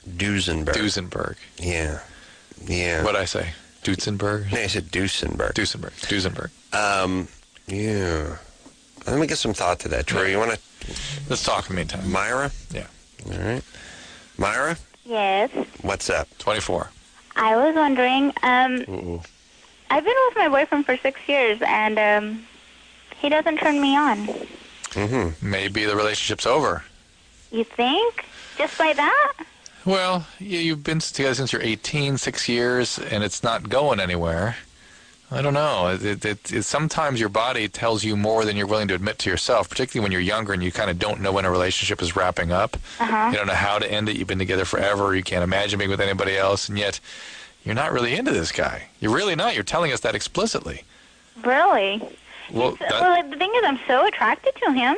Duesenberg. Yeah. What'd I say? Duesenberg? No, I said Duesenberg. Duesenberg. Yeah. Let me get some thought to that, Drew. You want to... Let's talk in the meantime. Myra? Yeah. All right. Myra? Yes. What's up? 24. I was wondering, I've Ooh. been with my boyfriend for 6 years, and he doesn't turn me on. Mm-hmm. Maybe the relationship's over. You think? Just by that? Well, you've been together since you're 18, 6 years, and it's not going anywhere. I don't know. Sometimes your body tells you more than you're willing to admit to yourself, particularly when you're younger and you kind of don't know when a relationship is wrapping up. You don't know how to end it. You've been together forever. You can't imagine being with anybody else, and yet you're not really into this guy. You're really not. You're telling us that explicitly. Really? Well, the thing is, I'm so attracted to him.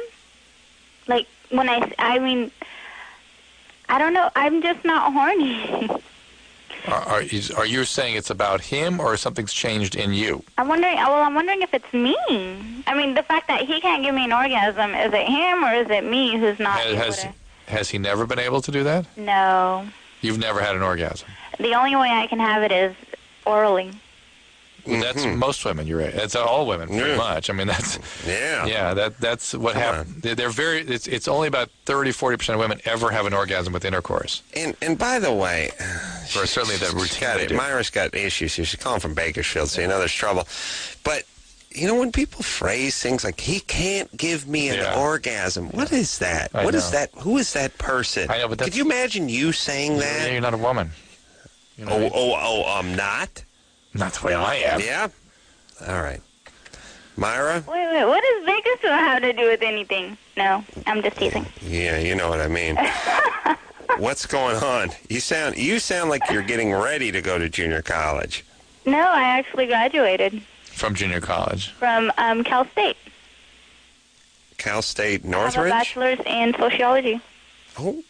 Like, when I mean, I don't know. I'm just not horny. Are you saying it's about him or something's changed in you? I'm wondering if it's me. I mean, the fact that he can't give me an orgasm, is it him or is it me who's not Has he never been able to do that? No. You've never had an orgasm? The only way I can have it is orally. Well, that's most women. You're right. It's all women, pretty much. I mean, that's that's what happens. They're very. It's only about 30-40% of women ever have an orgasm with intercourse. And by the way, or certainly the routine. Myra's got issues. She's calling from Bakersfield, so you know there's trouble. But you know when people phrase things like "he can't give me an orgasm," what is that? What is that? Who is that person? I know, but could you imagine you saying that? Yeah, you're not a woman. You know I'm not. Not the way I am. Yeah? All right. Myra? Wait. What does Vegas have to do with anything? No, I'm just teasing. Yeah, you know what I mean. What's going on? You sound like you're getting ready to go to junior college. No, I actually graduated. From junior college? From Cal State. Cal State Northridge? I have a bachelor's in sociology. Oh,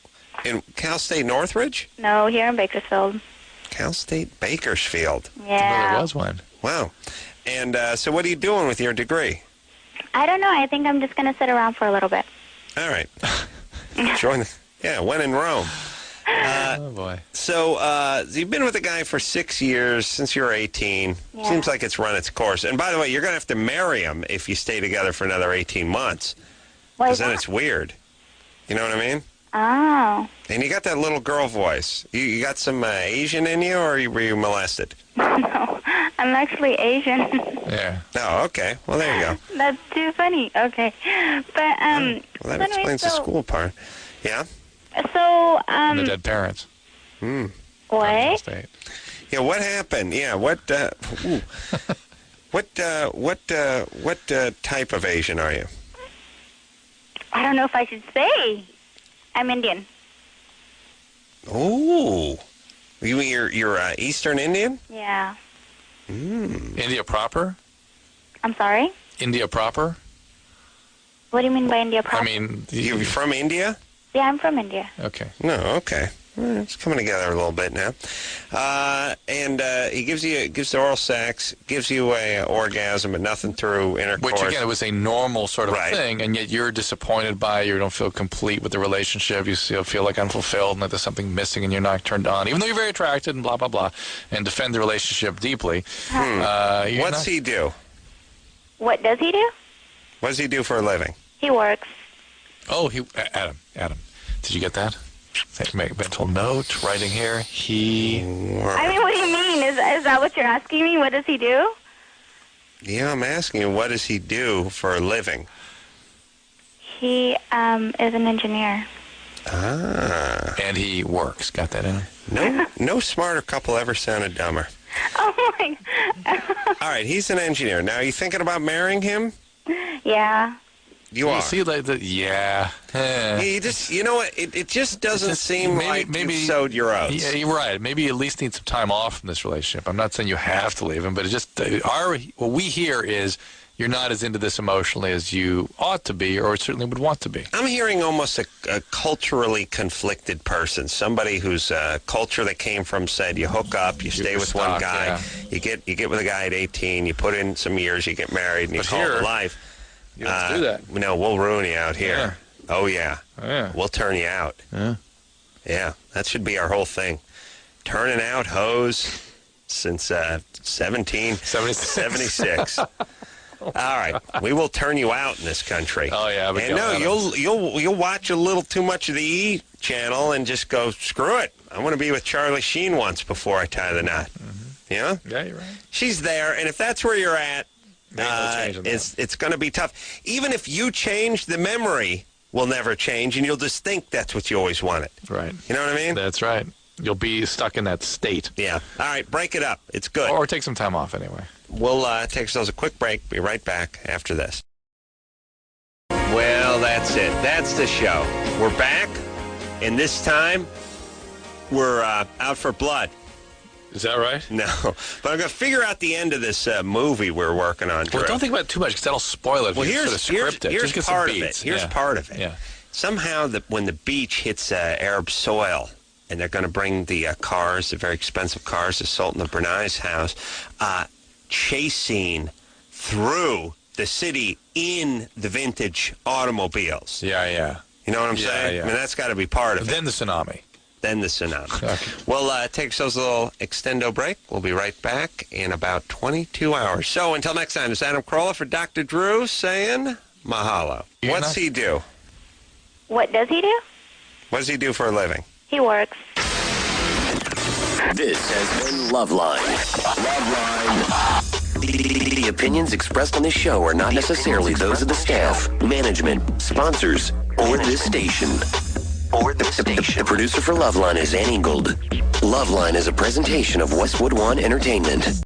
in Cal State Northridge? No, here in Bakersfield. Cal State Bakersfield. Yeah. There was one. Wow. And so what are you doing with your degree? I don't know. I think I'm just going to sit around for a little bit. All right. When in Rome. Oh, boy. So you've been with a guy for 6 years, since you were 18. Yeah. Seems like it's run its course. And by the way, you're going to have to marry him if you stay together for another 18 months. Because then it's weird. You know what I mean? Oh. And you got that little girl voice. You got some Asian in you, or were you molested? No, I'm actually Asian. Yeah. Oh, okay. Well, there you go. That's too funny. Okay. But, well, that explains the school part. Yeah? So, And the dead parents. What? Yeah, what happened? Yeah, what type of Asian are you? I don't know if I should say. I'm Indian. Oh, you mean you're Eastern Indian? Yeah. India proper? I'm sorry? India proper? What do you mean by India proper? I mean, you're from India? Yeah, I'm from India. Okay. No, okay. It's coming together a little bit now. And he gives the oral sex, gives you a orgasm, but nothing through intercourse. Which, again, it was a normal sort of thing, and yet you're disappointed by it. You don't feel complete with the relationship. You still feel like unfulfilled and that there's something missing and you're not turned on, even though you're very attracted and blah, blah, blah, and defend the relationship deeply. What's he do? What does he do? What does he do for a living? He works. Oh, Adam, did you get that? Make mental note, writing here. He works. I mean, what do you mean? Is that what you're asking me? What does he do? Yeah, I'm asking you, what does he do for a living? He is an engineer. Ah. And he works. Got that in? No smarter couple ever sounded dumber. Oh, my God. All right, he's an engineer. Now, are you thinking about marrying him? Yeah. You are. See, like yeah. You just, you know what? It just doesn't seem like maybe you've sowed your oats. Yeah, you're right. Maybe you at least need some time off from this relationship. I'm not saying you have to leave him, but it just what we hear is you're not as into this emotionally as you ought to be, or certainly would want to be. I'm hearing almost a culturally conflicted person, somebody whose culture they came from said you hook up, you stay with one guy, you get with a guy at 18, you put in some years, you get married, and you call it life. You don't do that. No, we'll ruin you out here. Yeah. Oh, yeah. We'll turn you out. Yeah, that should be our whole thing. Turning out hoes since 1776. All right, we will turn you out in this country. Oh yeah, and no, you'll watch a little too much of the E channel and just go screw it. I want to be with Charlie Sheen once before I tie the knot. Mm-hmm. Yeah, you're right. She's there, and if that's where you're at, it's going to be tough. Even if you change, the memory will never change, and you'll just think that's what you always wanted. Right. You know what I mean? That's right. You'll be stuck in that state. Yeah. All right, break it up. It's good. Or take some time off anyway. We'll take ourselves a quick break. Be right back after this. Well, that's it. That's the show. We're back, and this time we're out for blood. Is that right? No, but I'm going to figure out the end of this movie we're working on. Well, don't think about it too much because that'll spoil it. Well, here's part of it. Here's part of it. Yeah. Somehow, when the beach hits Arab soil, and they're going to bring the cars, the very expensive cars, to Sultan of Brunei's house, chase scene through the city in the vintage automobiles. Yeah. You know what I'm saying? Yeah. I mean, that's got to be part of it. Then the tsunami. Okay. We'll take ourselves a little extendo break. We'll be right back in about 22 hours. So until next time, it's Adam Carolla for Dr. Drew saying mahalo. What's he do? What does he do? What does he do for a living? He works. This has been Loveline. The opinions expressed on this show are not necessarily those of the staff, management, sponsors, or this station. The producer for Loveline is Ann Ingold. Loveline is a presentation of Westwood One Entertainment.